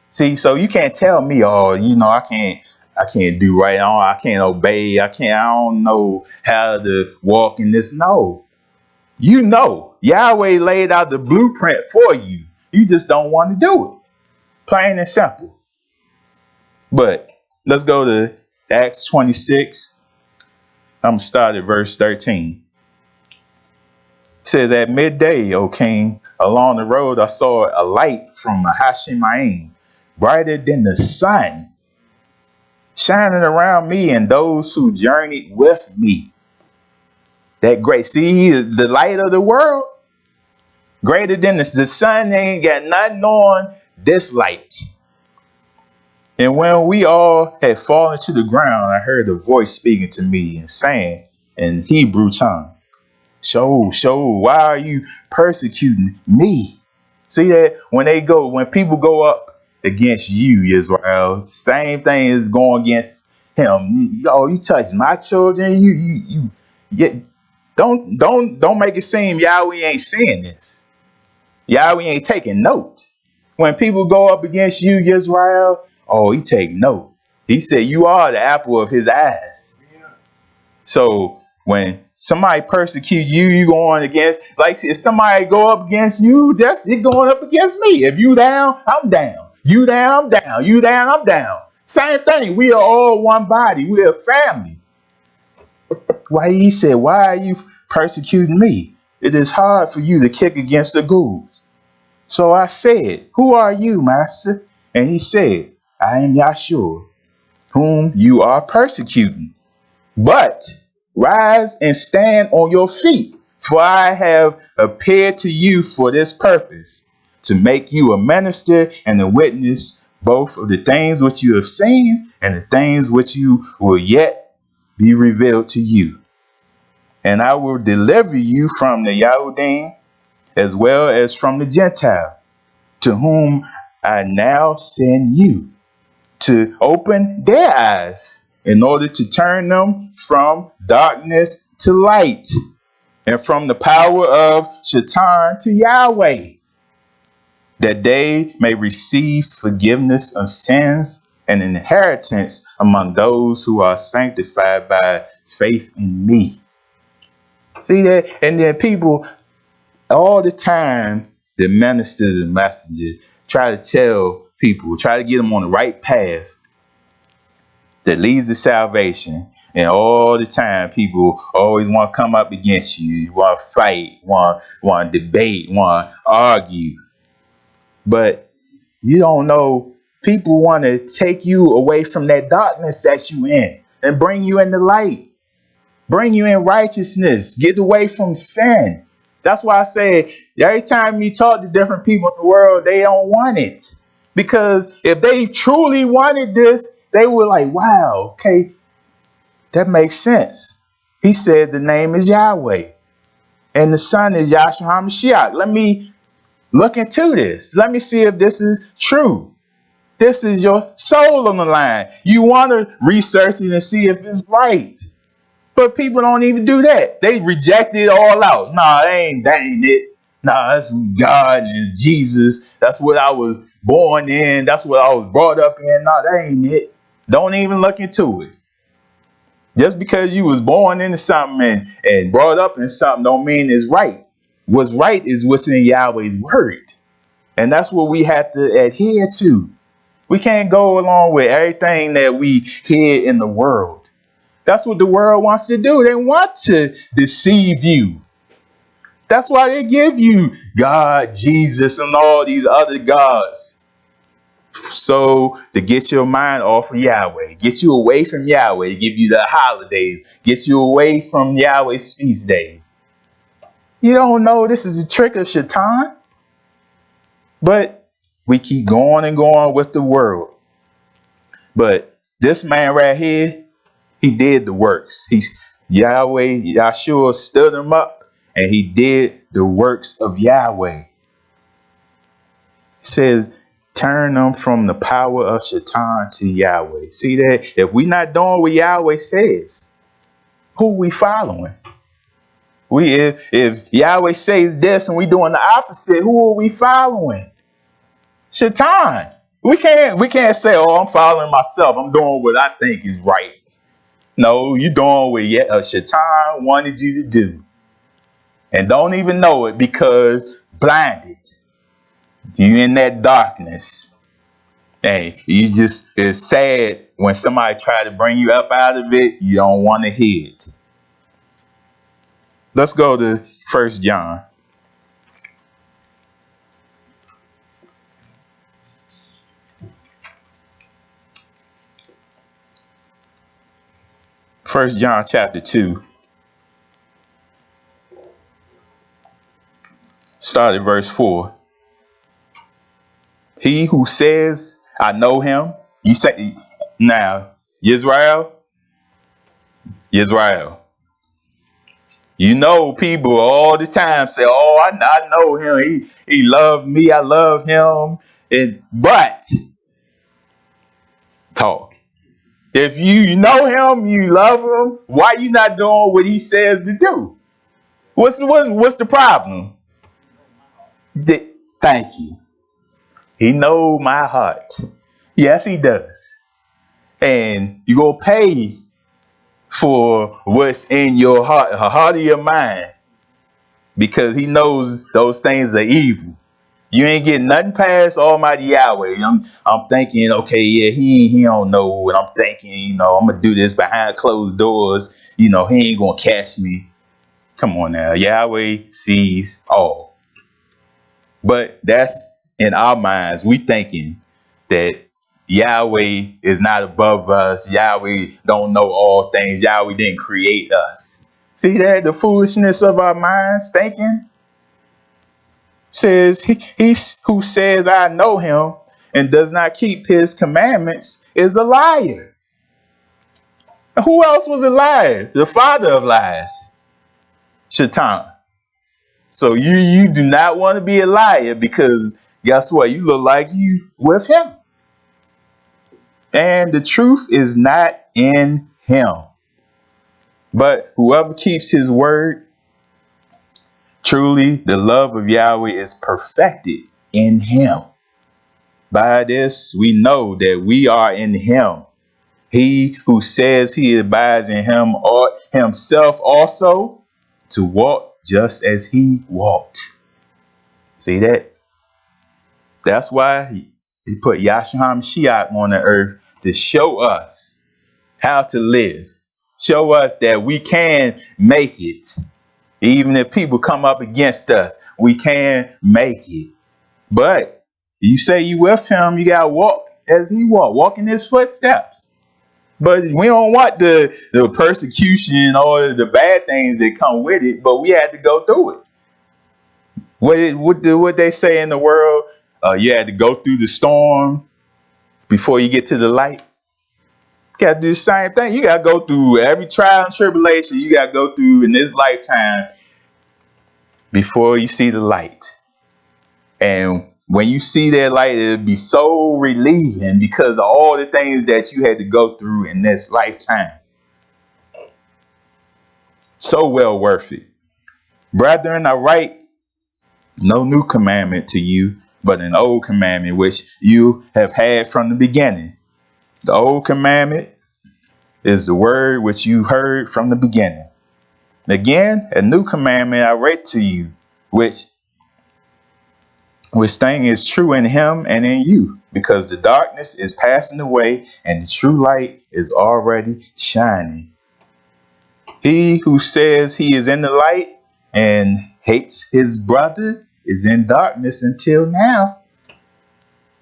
See, so you can't tell me, oh, you know, I can't do right. I can't obey. I don't know how to walk in this. No, you know, Yahweh laid out the blueprint for you. You just don't want to do it. Plain and simple. But let's go to Acts 26. I'm going to start at verse 13. It says, at midday, O king, along the road I saw a light from Hashemayim, brighter than the sun, shining around me and those who journeyed with me. That great, see, the light of the world, greater than the sun, ain't got nothing on this light. And when we all had fallen to the ground, I heard a voice speaking to me and saying in Hebrew tongue, Shaul, why are you persecuting me? See that when people go up against you, Israel, same thing is going against him. You touch my children, you get, don't make it seem Yahweh ain't seeing this. Yahweh ain't taking note. When people go up against you, Israel, oh, he take note. He said you are the apple of his eyes. Yeah. So when somebody persecute you, you going against, like if somebody go up against you, that's it going up against me. If you down, I'm down. You down, I'm down. You down, I'm down. Same thing. We are all one body. We are family. Why he said, why are you persecuting me? It is hard for you to kick against the ghouls. So I said, who are you, master? And he said, I am Yahshua, whom you are persecuting. But rise and stand on your feet, for I have appeared to you for this purpose, to make you a minister and a witness both of the things which you have seen and the things which you will yet be revealed to you. And I will deliver you from the Yahudim as well as from the Gentile, to whom I now send you, to open their eyes in order to turn them from darkness to light and from the power of Shaitan to Yahweh, that they may receive forgiveness of sins and inheritance among those who are sanctified by faith in me. See that? And then people all the time, the ministers and messengers try to tell people, try to get them on the right path that leads to salvation. And all the time, people always want to come up against you. You want to fight, want to debate, want to argue. But you don't know, people want to take you away from that darkness that you in and bring you in the light. Bring you in righteousness. Get away from sin. That's why I say every time you talk to different people in the world, they don't want it. Because if they truly wanted this, they were like, wow, okay, that makes sense. He said the name is Yahweh and the son is Yahshua HaMashiach. Let me look into this. Let me see if this is true. This is your soul on the line. You want to research it and see if it's right. But people don't even do that. They reject it all out. Nah, that ain't it. Nah, that's God and Jesus. That's what I was born in. That's what I was brought up in. Nah, that ain't it. Don't even look into it. Just because you was born into something and brought up in something don't mean it's right. What's right is what's in Yahweh's word. And that's what we have to adhere to. We can't go along with everything that we hear in the world. That's what the world wants to do. They want to deceive you. That's why they give you God, Jesus, and all these other gods. So to get your mind off of Yahweh, get you away from Yahweh, give you the holidays, get you away from Yahweh's feast days. You don't know this is a trick of Shaitan? But we keep going and going with the world. But this man right here, he did the works. Yahweh, Yahshua stood him up and he did the works of Yahweh. He says, turn them from the power of Shaitan to Yahweh. See that? If we're not doing what Yahweh says, who we following? If Yahweh says this and we doing the opposite, who are we following? Shaitan. We can't say, oh, I'm following myself. I'm doing what I think is right. No, you're doing what Shaitan wanted you to do. And don't even know it because blinded. You in that darkness. And it's sad when somebody try to bring you up out of it, you don't want to hear it. Let's go to 1 John. First John chapter 2. Start at verse 4. He who says, I know him. You say, now, Yisrael. You know people all the time say, oh, I know him. He loved me. I love him. But talk. If you know him, you love him, why you not doing what he says to do? What's the problem? Thank you. He knows my heart. Yes, he does. And you go pay for what's in your heart, the heart of your mind, because he knows those things are evil. You ain't getting nothing past Almighty Yahweh. I'm thinking, okay, yeah, he don't know what I'm thinking. I'm gonna do this behind closed doors. He ain't gonna catch me. Come on now, Yahweh sees all. But that's in our minds. We thinking that Yahweh is not above us. Yahweh don't know all things. Yahweh didn't create us. See that? The foolishness of our minds thinking. Says he who says I know him and does not keep his commandments is a liar. Who else was a liar? The father of lies, Shaitan. So you do not want to be a liar, because guess what? You look like you with him. And the truth is not in him. But whoever keeps his word, truly the love of Yahweh is perfected in him. By this we know that we are in him. He who says he abides in him ought himself also to walk just as he walked. See that? That's why he put Yahshua HaMashiach on the earth to show us how to live. Show us that we can make it. Even if people come up against us, we can make it. But you say you with him, you got to walk as he walked. Walk in his footsteps. But we don't want the persecution or the bad things that come with it, but we had to go through it. What they say in the world, you had to go through the storm before you get to the light. You got to do the same thing. You got to go through every trial and tribulation you got to go through in this lifetime before you see the light. And when you see that light, it'll be so relieving because of all the things that you had to go through in this lifetime. So well worth it. Brethren, I write no new commandment to you, but an old commandment which you have had from the beginning. The old commandment is the word which you heard from the beginning. Again, a new commandment I write to you, which thing is true in him and in you, because the darkness is passing away and the true light is already shining. He who says he is in the light and hates his brother is in darkness until now.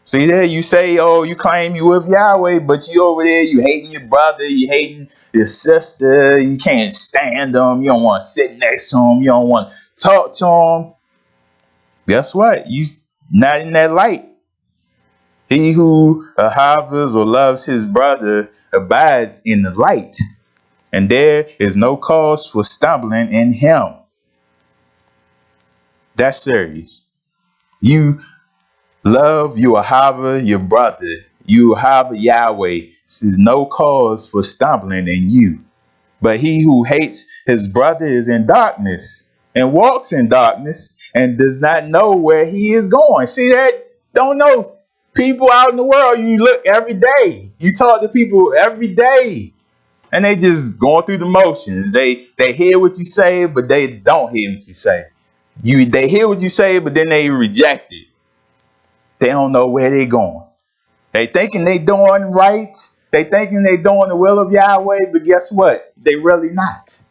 See there, you say, oh, you claim you with Yahweh, but you over there, you hating your brother, you hating your sister, you can't stand them, you don't want to sit next to them, you don't want to talk to them. Guess what? You not in that light. He who harbors or loves his brother abides in the light, and there is no cause for stumbling in him. That's serious. You love your Ahava, your brother. You Ahava Yahweh. This is no cause for stumbling in you. But he who hates his brother is in darkness and walks in darkness and does not know where he is going. See that? Don't know people out in the world. You look every day. You talk to people every day. And they just going through the motions. They hear what you say, but they don't hear what you say. They hear what you say, but then they reject it. They don't know where they're going. They thinking they doing right. They thinking they doing the will of Yahweh, but guess what? They really not.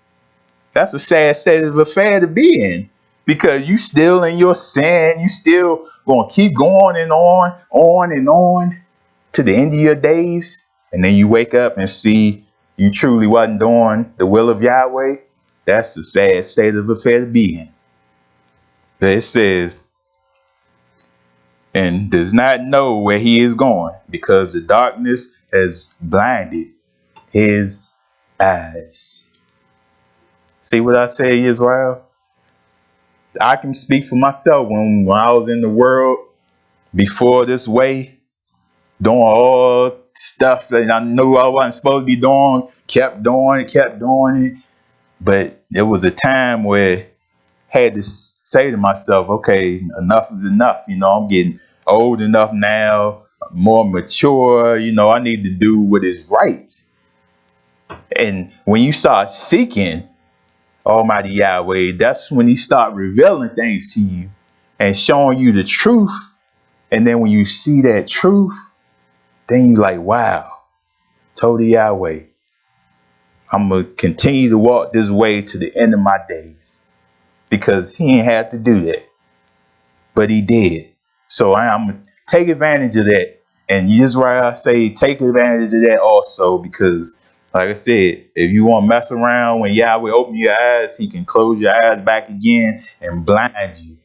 That's a sad state of affair to be in, because you still in your sin. You still going to keep going and on and on to the end of your days. And then you wake up and see you truly wasn't doing the will of Yahweh. That's a sad state of affair to be in. But it says, and does not know where he is going, because the darkness has blinded his eyes. See what I say, Yisrael? I can speak for myself. When I was in the world before this way, doing all stuff that I knew I wasn't supposed to be doing, kept doing it. But there was a time where I had to say to myself, okay, enough is enough. I'm getting old enough now, more mature. I need to do what is right. And when you start seeking Almighty Yahweh, that's when he start revealing things to you and showing you the truth. And then when you see that truth, then you like, wow, told Yahweh, I'm going to continue to walk this way to the end of my days, because he ain't had to do that, but he did. So I'm going to take advantage of that. And Yisrael say, take advantage of that also, because like I said, if you want to mess around, when Yahweh open your eyes, he can close your eyes back again and blind you.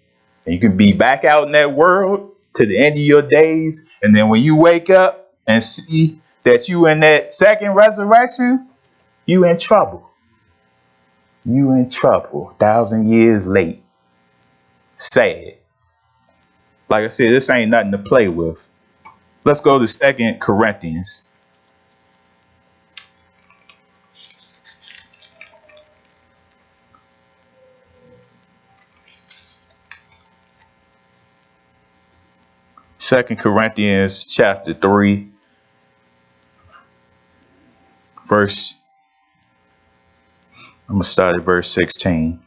And you can be back out in that world to the end of your days. And then when you wake up and see that you in that second resurrection, you in trouble. You in trouble. 1,000 years late. Sad. Like I said, this ain't nothing to play with. Let's go to 2 Corinthians. Second Corinthians chapter 3, verse, I'm going to start at verse 16.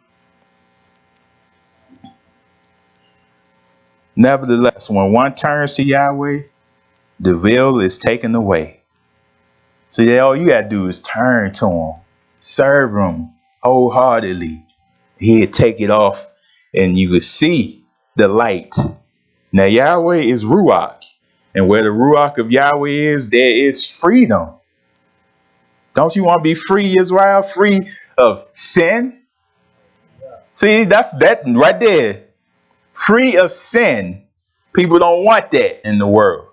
Nevertheless, when one turns to Yahweh, the veil is taken away. So all you got to do is turn to him, serve him wholeheartedly. He'll take it off and you will see the light. Now Yahweh is Ruach, and where the Ruach of Yahweh is, there is freedom. Don't you want to be free, Israel? Free of sin? See, that's that right there. Free of sin. People don't want that in the world.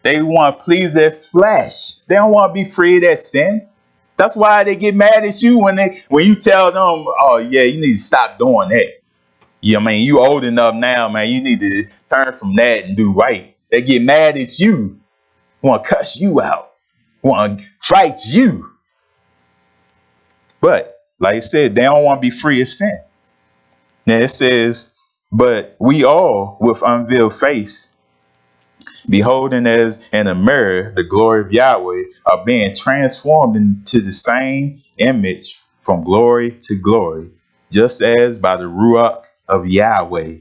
They want to please their flesh. They don't want to be free of that sin. That's why they get mad at you when you tell them, oh yeah, you need to stop doing that. Yeah, I mean, you old enough now, man. You need to turn from that and do right. They get mad at you, want to cuss you out, want to fight you. But like I said, they don't want to be free of sin. Now it says, but we all with unveiled face, beholding as in a mirror the glory of Yahweh, are being transformed into the same image from glory to glory, just as by the Ruach of Yahweh.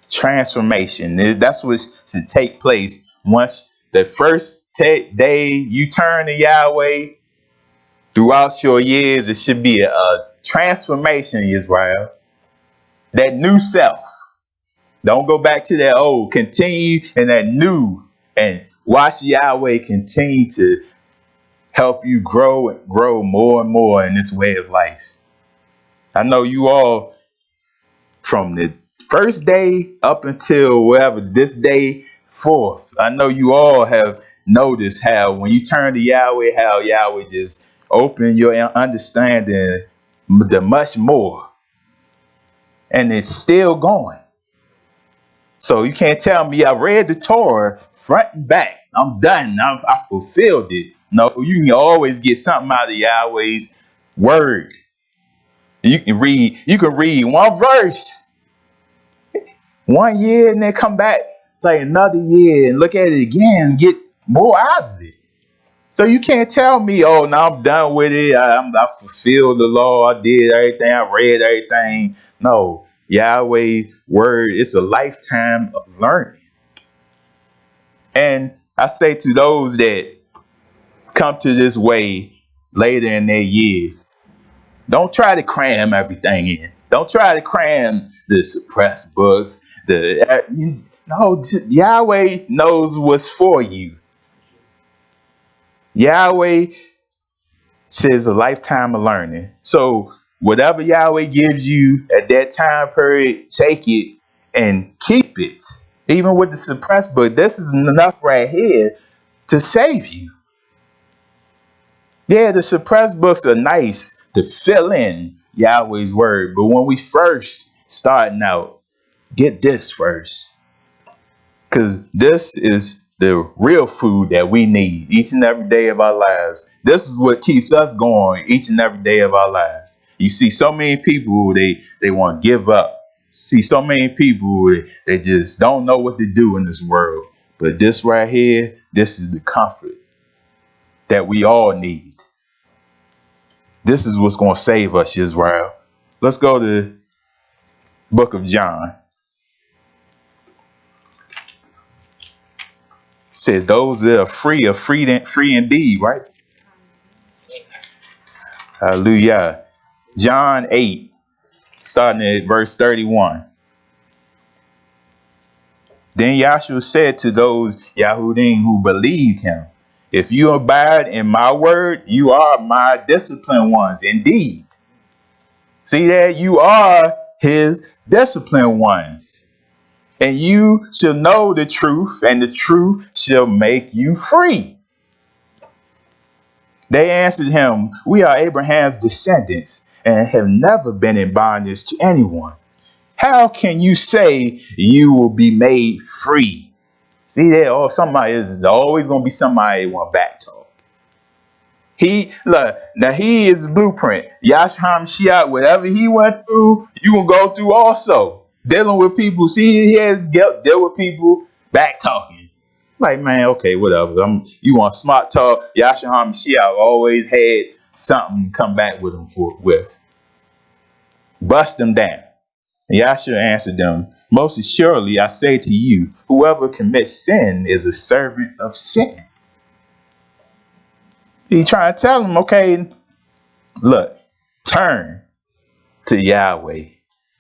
Transformation. That's what should take place once the first day you turn to Yahweh. Throughout your years, it should be a transformation, Yisrael. That new self. Don't go back to that old. Continue in that new. And watch Yahweh continue to help you grow and grow more and more in this way of life. I know you all, from the first day up until whatever this day forth, I know you all have noticed how when you turn to Yahweh, how Yahweh just open your understanding the much more. And it's still going. So you can't tell me I read the Torah front and back. I'm done. I fulfilled it. No, you can always get something out of Yahweh's word. You can read one verse 1 year and then come back like another year and look at it again and get more out of it. So you can't tell me, oh, now I'm done with it. I fulfilled the law. I did everything. I read everything. No, Yahweh's word, it's a lifetime of learning. And I say to those that come to this way later in their years, don't try to cram everything in. Don't try to cram the suppressed books. Yahweh knows what's for you. Yahweh says a lifetime of learning. So whatever Yahweh gives you at that time period, take it and keep it. Even with the suppressed book, this is enough right here to save you. Yeah, the suppressed books are nice to fill in Yahweh's word. But when we first starting out, get this first. Because this is the real food that we need each and every day of our lives. This is what keeps us going each and every day of our lives. You see so many people, they want to give up. See so many people, they just don't know what to do in this world. But this right here, this is the comfort that we all need. This is what's going to save us, Yisrael. Let's go to the book of John. Said those that are free free indeed, right? Hallelujah. John 8, starting at verse 31. Then Yahshua said to those Yahudim who believed him, if you abide in my word, you are my disciplined ones indeed. See that? You are his disciplined ones. And you shall know the truth, and the truth shall make you free. They answered him, we are Abraham's descendants and have never been in bondage to anyone. How can you say you will be made free? See there, somebody is always going to be somebody who want back talk. Now he is the blueprint. Yahshua Mashiach, whatever he went through, you gonna go through also. Dealing with people, see, he has dealt with people back talking. Like, man, okay, whatever. You want smart talk? Yahshua Mashiach always had something come back with him with. Bust them down. And Yahshua answered them, most assuredly I say to you, whoever commits sin is a servant of sin. He trying to tell them, okay, look, turn to Yahweh.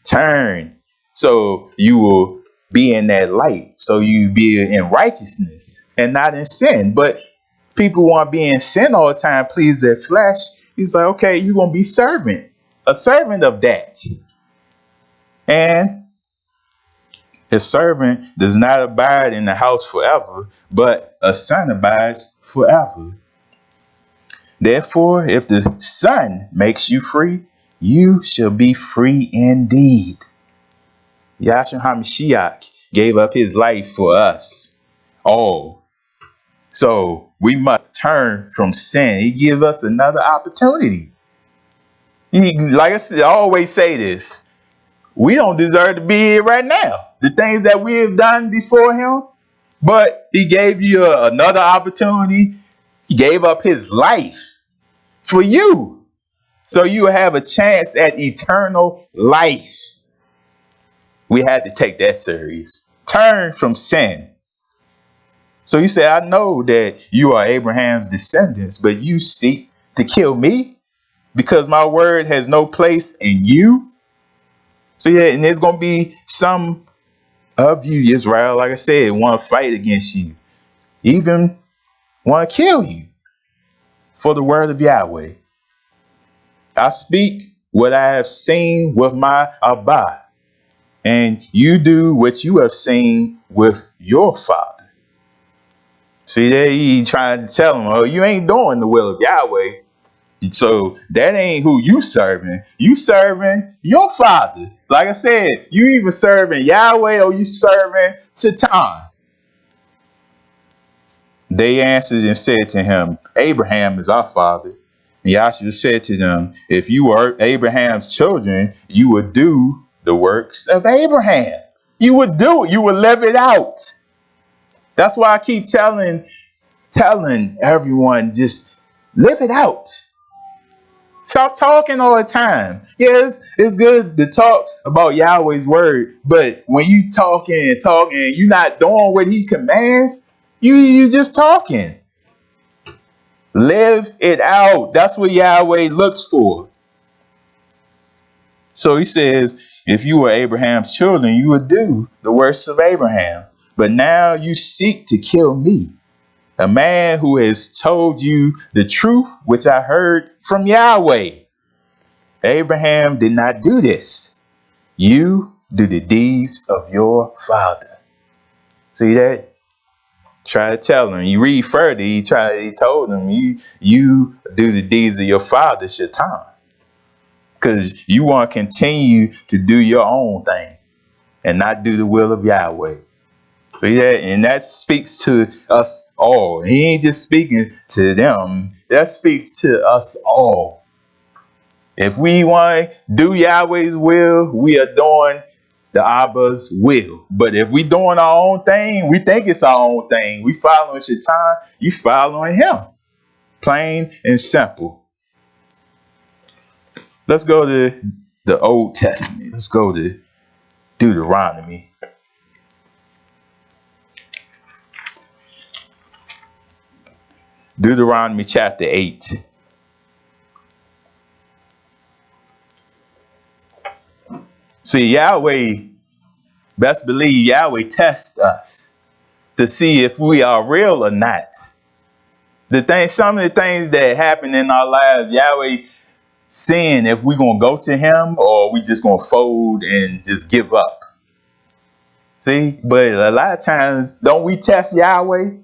Turn so you will be in that light. So you be in righteousness and not in sin. But people want to be in sin all the time, please their flesh. He's like, okay, you're going to be a servant of that. And his servant does not abide in the house forever, but a son abides forever. Therefore, if the Son makes you free, you shall be free indeed. Yahshua HaMashiach gave up his life for us all. So we must turn from sin. He give us another opportunity. Like I said, I always say this. We don't deserve to be here right now. The things that we have done before him, but he gave you another opportunity. He gave up his life for you. So you have a chance at eternal life. We had to take that serious. Turn from sin. So you say, I know that you are Abraham's descendants, but you seek to kill me because my word has no place in you. So yeah, and there's going to be some of you, Israel, like I said, want to fight against you, even want to kill you for the word of Yahweh. I speak what I have seen with my Abba, and you do what you have seen with your father. See, there he trying to tell him, oh, you ain't doing the will of Yahweh. So that ain't who you serving. You serving your father. Like I said, you even serving Yahweh or you serving Shaitan. They answered and said to him, Abraham is our father. And Yahshua said to them, if you were Abraham's children, you would do the works of Abraham. You would do it. You would live it out. That's why I keep telling everyone, just live it out. Stop talking all the time. Yes, it's good to talk about Yahweh's word, but when you talking, you're not doing what he commands, you just talking. Live it out. That's what Yahweh looks for. So he says, if you were Abraham's children, you would do the works of Abraham. But now you seek to kill me, a man who has told you the truth, which I heard from Yahweh. Abraham did not do this. You do the deeds of your father. See that? Try to tell him. You read further. He told him, you do the deeds of your father, Shaitan, because you want to continue to do your own thing and not do the will of Yahweh. So and that speaks to us all. He ain't just speaking to them. That speaks to us all. If we want to do Yahweh's will, we are doing the Abba's will. But if we doing our own thing, we think it's our own thing. We following Shaitan, you following him. Plain and simple. Let's go to the Old Testament. Let's go to Deuteronomy. Deuteronomy chapter 8. See, Yahweh, best believe Yahweh tests us to see if we are real or not. Some of the things that happen in our lives, Yahweh seeing if we're going to go to him or we just going to fold and just give up. See, but a lot of times, don't we test Yahweh?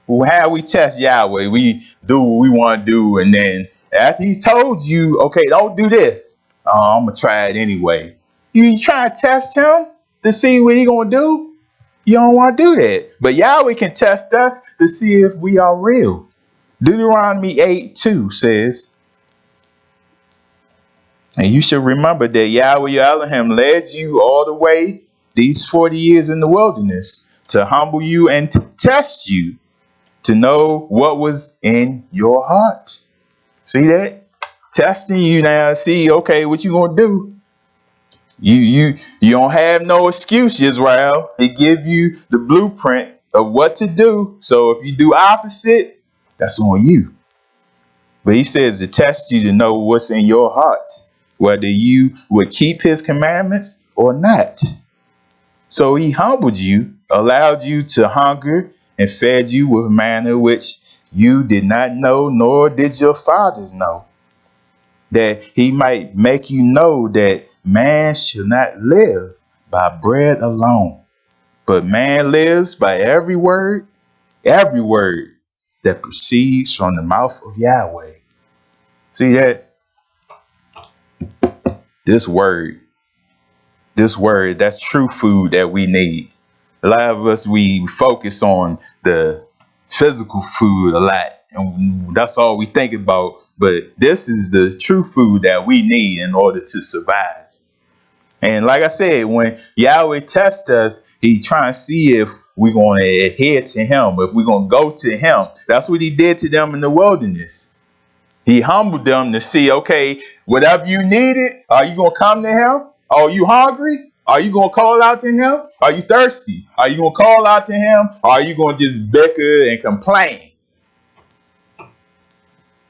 Well, how we test Yahweh? We do what we want to do, and then after he told you, okay, don't do this, I'm going to try it anyway. You try to test him to see what he going to do? You don't want to do that. But Yahweh can test us to see if we are real. Deuteronomy 8:2 says, and you should remember that Yahweh your Elohim led you all the way these 40 years in the wilderness to humble you and to test you to know what was in your heart. See that? Testing you now. See, okay, what you gonna do? You don't have no excuse, Yisrael. They give you the blueprint of what to do. So if you do opposite, that's on you. But he says to test you to know what's in your heart, whether you would keep his commandments or not. So he humbled you, allowed you to hunger, and fed you with manna which you did not know, nor did your fathers know, that he might make you know that man shall not live by bread alone, but man lives by every word that proceeds from the mouth of Yahweh. See that? This word this word. That's true food that we need. A lot of us, we focus on the physical food a lot, and that's all we think about. But this is the true food that we need in order to survive. And like I said, when Yahweh tests us, he trying to see if we're going to adhere to him, if we're going to go to him. That's what he did to them in the wilderness. He humbled them to see, okay, whatever you needed, are you going to come to him? Are you hungry? Are you going to call out to him? Are you thirsty? Are you going to call out to him? Or are you going to just bicker and complain?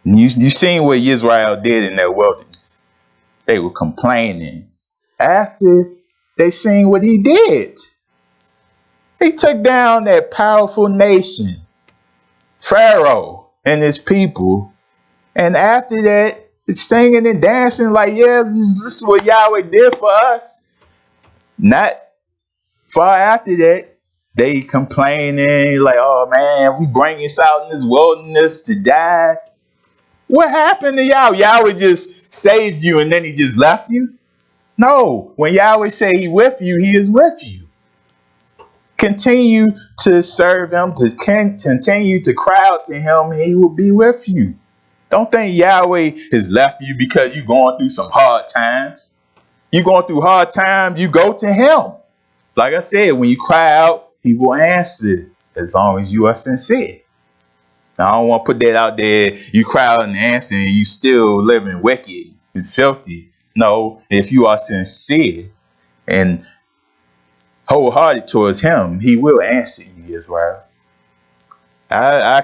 And you seen what Yisrael did in that wilderness. They were complaining. After they seen what he did, he took down that powerful nation, Pharaoh and his people. And after that, singing and dancing like, yeah, this is what Yahweh did for us. Not far after that, they complaining like, oh man, we bring us out in this wilderness to die. What happened to Yahweh? Yahweh just saved you and then he just left you? No, when Yahweh say he with you, he is with you. Continue to serve him, to continue to cry out to him, and he will be with you. Don't think Yahweh has left you because you're going through some hard times. You're going through hard times, you go to him. Like I said, when you cry out, he will answer as long as you are sincere. Now, I don't want to put that out there. You cry out and answer and you still living wicked and filthy. No, if you are sincere and wholehearted towards him, he will answer you, Israel. I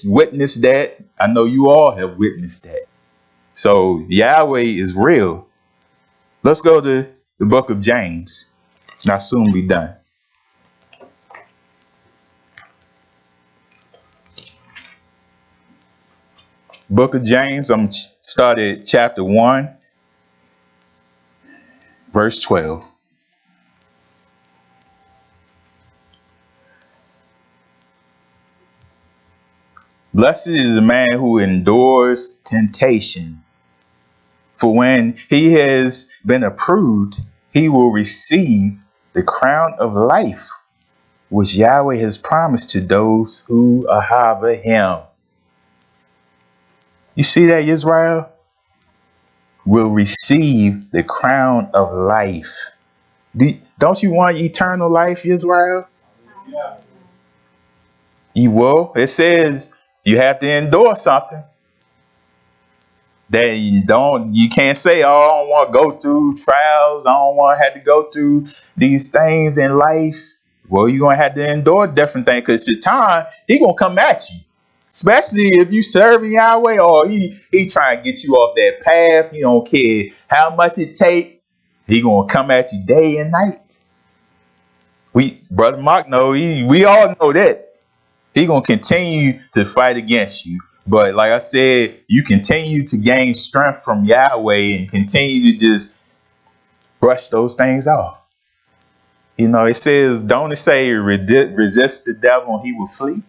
witnessed that. I know you all have witnessed that. So Yahweh is real. Let's go to the book of James. And I'll soon be done. Book of James, I'm started chapter 1, verse 12. Blessed is the man who endures temptation, for when he has been approved, he will receive the crown of life, which Yahweh has promised to those who harbor him. You see that, Yisrael? Will receive the crown of life. Don't you want eternal life, Yisrael? Yeah. You will. It says you have to endure something. That you can't say, oh, I don't want to go through trials. I don't want to have to go through these things in life. Well, you're going to have to endure different things because your time, he going to come at you. Especially if you serving Yahweh or he trying to get you off that path. He don't care how much it take. He going to come at you day and night. Brother Mark know, we all know that. He going to continue to fight against you. But like I said, you continue to gain strength from Yahweh and continue to just brush those things off. You know, it says, don't it say resist the devil and he will flee?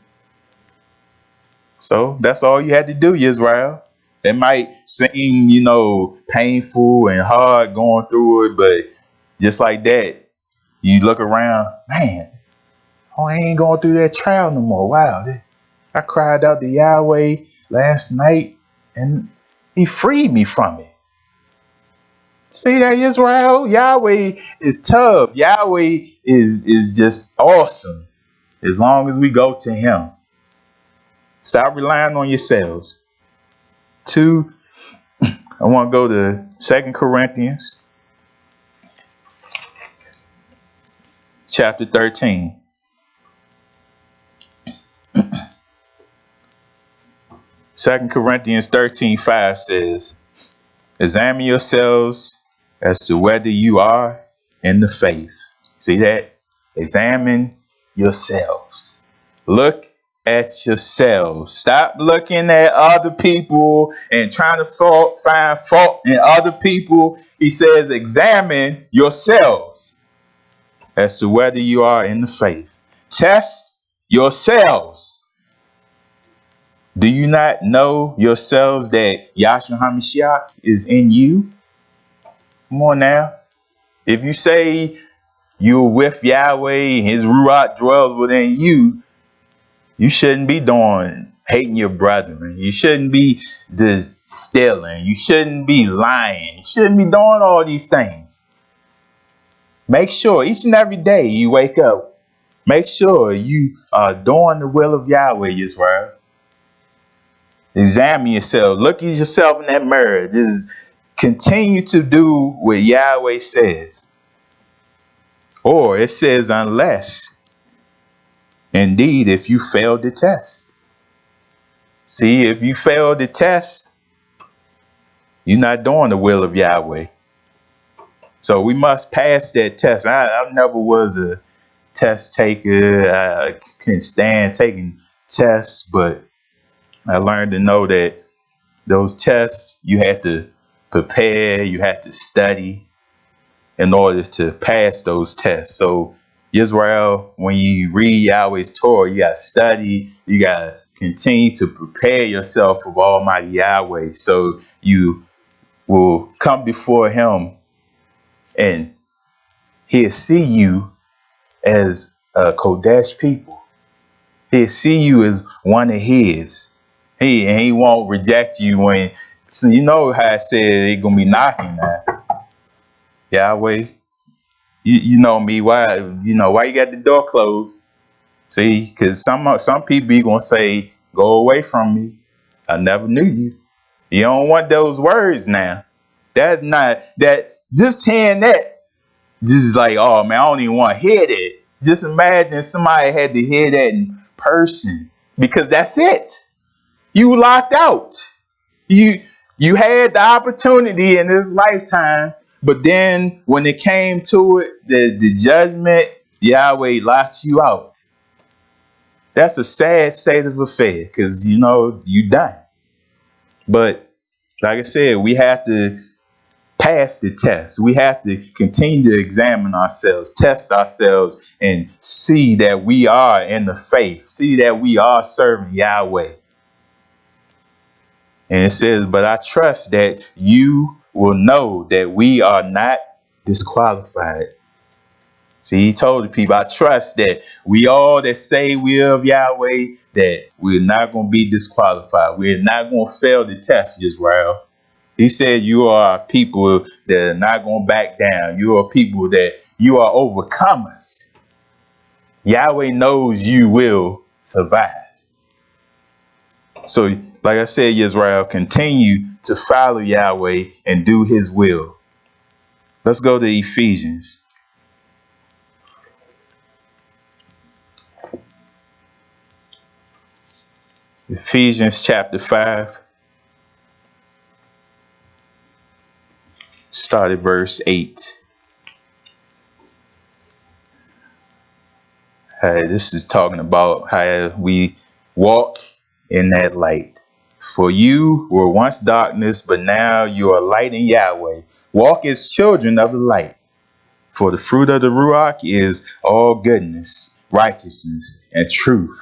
So that's all you had to do, Yisrael. It might seem, painful and hard going through it, but just like that, you look around, man, I ain't going through that trial no more. Wow. I cried out to Yahweh last night and he freed me from it. See that, Israel? Yahweh is tough. Yahweh is just awesome as long as we go to him. Stop relying on yourselves. 2, I want to go to 2 Corinthians chapter 13. Second Corinthians 13:5 says, examine yourselves as to whether you are in the faith. See that? Examine yourselves. Look at yourselves. Stop looking at other people and trying to find fault in other people. He says, examine yourselves as to whether you are in the faith. Test yourselves. Do you not know yourselves that Yahshua HaMashiach is in you? Come on now. If you say you're with Yahweh and his Ruach dwells within you, you shouldn't be doing hating your brethren. You shouldn't be stealing. You shouldn't be lying. You shouldn't be doing all these things. Make sure each and every day you wake up, make sure you are doing the will of Yahweh, Yisrael. Examine yourself. Look at yourself in that mirror. Just continue to do what Yahweh says. Or it says, unless, indeed, if you fail the test. See, if you fail the test, you're not doing the will of Yahweh. So we must pass that test. I never was a test taker. I can't stand taking tests, but I learned to know that those tests, you had to prepare, you had to study in order to pass those tests. So Yisrael, when you read Yahweh's Torah, you got to study, you got to continue to prepare yourself for Almighty Yahweh, so you will come before him and he'll see you as a Kodesh people. He'll see you as one of his. He won't reject you when, so you know how I said they're going to be knocking now. Yahweh, you know me, why you got the door closed? See, because some people you going to say, go away from me. I never knew you. You don't want those words now. That's not, that, just hearing that, just like, oh man, I don't even want to hear that. Just imagine somebody had to hear that in person, because that's it. You locked out. You had the opportunity in this lifetime, but then when it came to it, the judgment, Yahweh locked you out. That's a sad state of affair, because you done. But like I said, we have to pass the test. We have to continue to examine ourselves, test ourselves, and see that we are in the faith. See that we are serving Yahweh. And it says, but I trust that you will know that we are not disqualified. See, he told the people, I trust that we all that say we are of Yahweh, that we're not going to be disqualified. We're not going to fail the test, Yisrael. He said you are people that are not going to back down. You are people that you are overcomers. Yahweh knows you will survive. So, like I said, Yisrael, continue to follow Yahweh and do his will. Let's go to Ephesians. Ephesians chapter 5. Start at verse 8. This is talking about how we walk in that light. For you were once darkness, but now you are light in Yahweh. Walk as children of the light. For the fruit of the Ruach is all goodness, righteousness, and truth.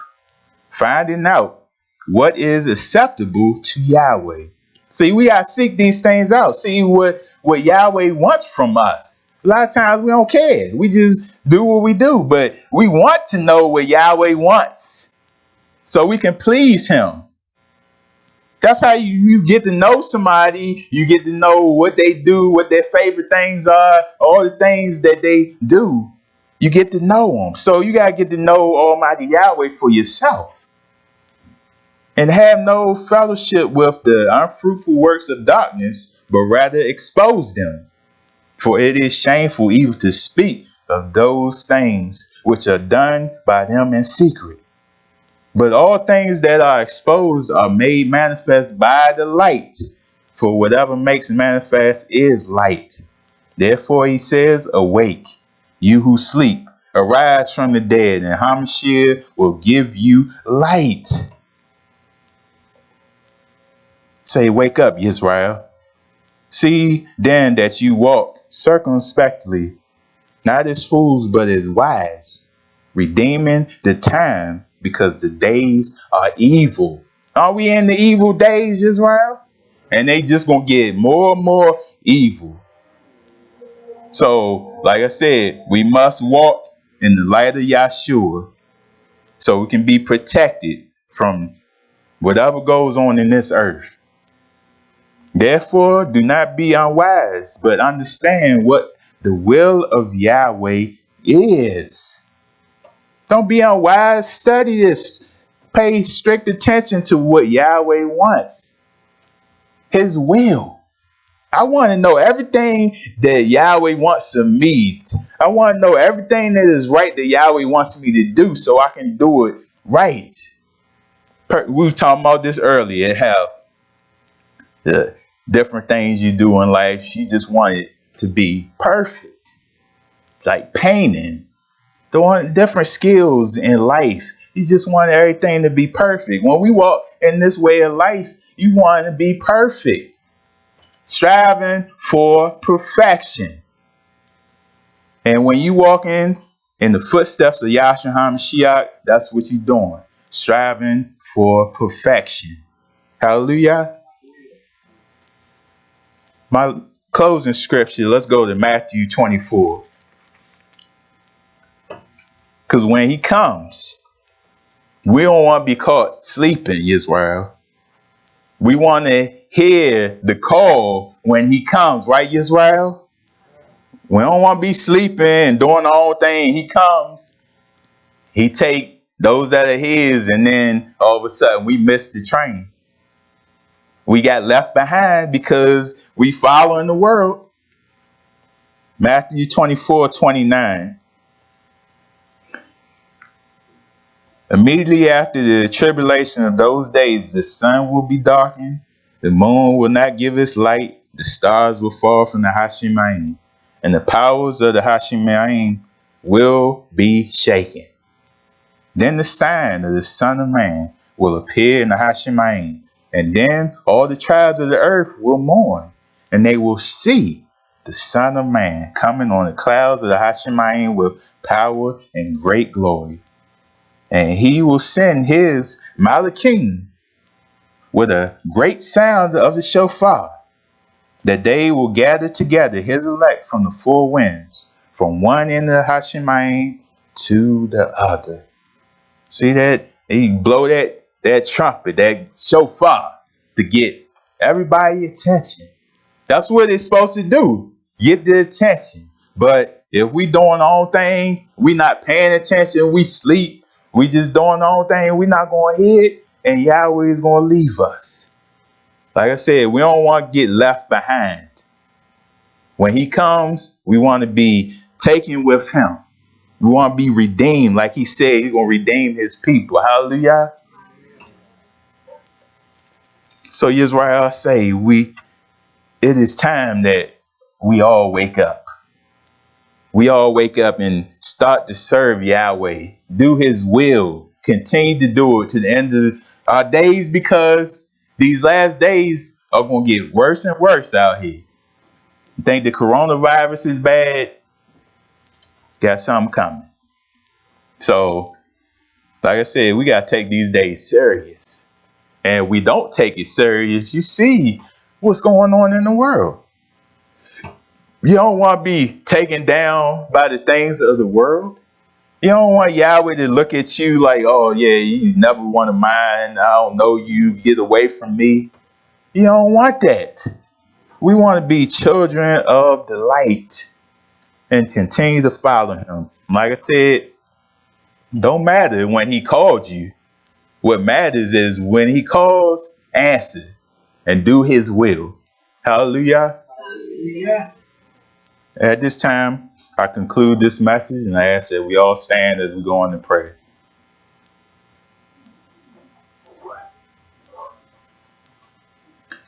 Finding out what is acceptable to Yahweh. See, we got to seek these things out. See what Yahweh wants from us. A lot of times we don't care. We just do what we do. But we want to know what Yahweh wants so we can please him. That's how you get to know somebody. You get to know what they do, what their favorite things are, all the things that they do. You get to know them. So you got to get to know Almighty Yahweh for yourself. And have no fellowship with the unfruitful works of darkness, but rather expose them. For it is shameful even to speak of those things which are done by them in secret. But all things that are exposed are made manifest by the light. For whatever makes manifest is light. Therefore he says, awake, you who sleep, arise from the dead, and Hamashiach will give you light. Say, wake up, Yisrael. See then that you walk circumspectly, not as fools, but as wise, redeeming the time, because the days are evil. Are we in the evil days, Yisrael? And they just gonna get more and more evil. So, like I said, we must walk in the light of Yahshua so we can be protected from whatever goes on in this earth. Therefore, do not be unwise, but understand what the will of Yahweh is. Don't be unwise. Study this. Pay strict attention to what Yahweh wants. His will. I want to know everything that Yahweh wants of me. I want to know everything that is right that Yahweh wants me to do so I can do it right. We were talking about this earlier, how the different things you do in life, she just wanted to be perfect. Like painting, doing different skills in life. You just want everything to be perfect. When we walk in this way of life, you want to be perfect. Striving for perfection. And when you walk in the footsteps of Yahshua HaMashiach, that's what you're doing. Striving for perfection. Hallelujah. My closing scripture, let's go to Matthew 24. Because when he comes, we don't want to be caught sleeping, Yisrael. We want to hear the call when he comes, right, Yisrael? We don't want to be sleeping and doing our own thing. He comes. He take those that are his, and then all of a sudden we miss the train. We got left behind because we following the world. Matthew 24:29. Immediately after the tribulation of those days, the sun will be darkened, the moon will not give its light, the stars will fall from the Hashemayim, and the powers of the Hashemayim will be shaken. Then the sign of the Son of Man will appear in the Hashemayim, and then all the tribes of the earth will mourn, and they will see the Son of Man coming on the clouds of the Hashemayim with power and great glory. And he will send his Malachim with a great sound of the shofar, that they will gather together his elect from the four winds, from one end of Hashemayim to the other. See that? He blow that trumpet, that shofar, to get everybody attention. That's what it's supposed to do. Get the attention. But if we doing our own thing, we not paying attention, we sleep, we just doing our own thing, we not going to hear it, and Yahweh is going to leave us. Like I said, we don't want to get left behind. When he comes, we want to be taken with him. We want to be redeemed. Like he said, he's going to redeem his people. Hallelujah. So Yisrael say, it is time that we all wake up. We all wake up and start to serve Yahweh. Do his will. Continue to do it to the end of our days, because these last days are going to get worse and worse out here. You think the coronavirus is bad? Got something coming. So, like I said, we got to take these days serious. And we don't take it serious. You see what's going on in the world. You don't want to be taken down by the things of the world. You don't want Yahweh to look at you like, oh yeah, you never one of mine. I don't know you. Get away from me. You don't want that. We want to be children of the light and continue to follow him. Like I said, don't matter when he called you. What matters is when he calls, answer and do his will. Hallelujah. Hallelujah. At this time, I conclude this message, and I ask that we all stand as we go on to pray.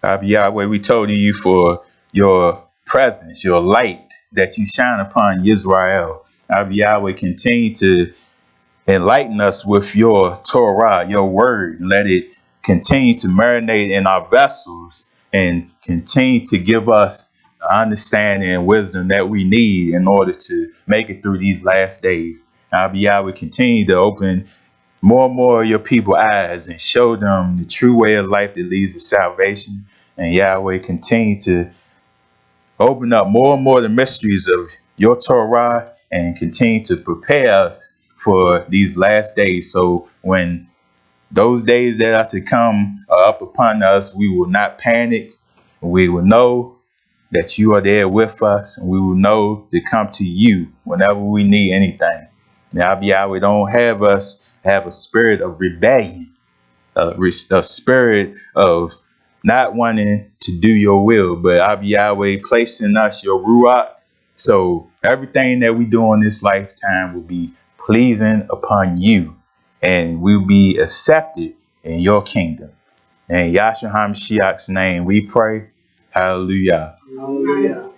Yahweh, we told you for your presence, your light that you shine upon Yisrael. Yahweh, continue to enlighten us with your Torah, your word. Let it continue to marinate in our vessels and continue to give us understanding and wisdom that we need in order to make it through these last days. Yahweh, continue to open more and more of your people's eyes and show them the true way of life that leads to salvation. And Yahweh, continue to Open up more and more the mysteries of your Torah and continue to prepare us for these last days. So when those days that are to come are up upon us, we will not panic. We will know that you are there with us, and we will know to come to you whenever we need anything. Now, Yahweh, don't have us have a spirit of rebellion, a spirit of not wanting to do your will, but Yahweh, place in us your Ruach. So everything that we do in this lifetime will be pleasing upon you, and will be accepted in your kingdom. In Yahshua HaMashiach's name we pray. Hallelujah. Hallelujah.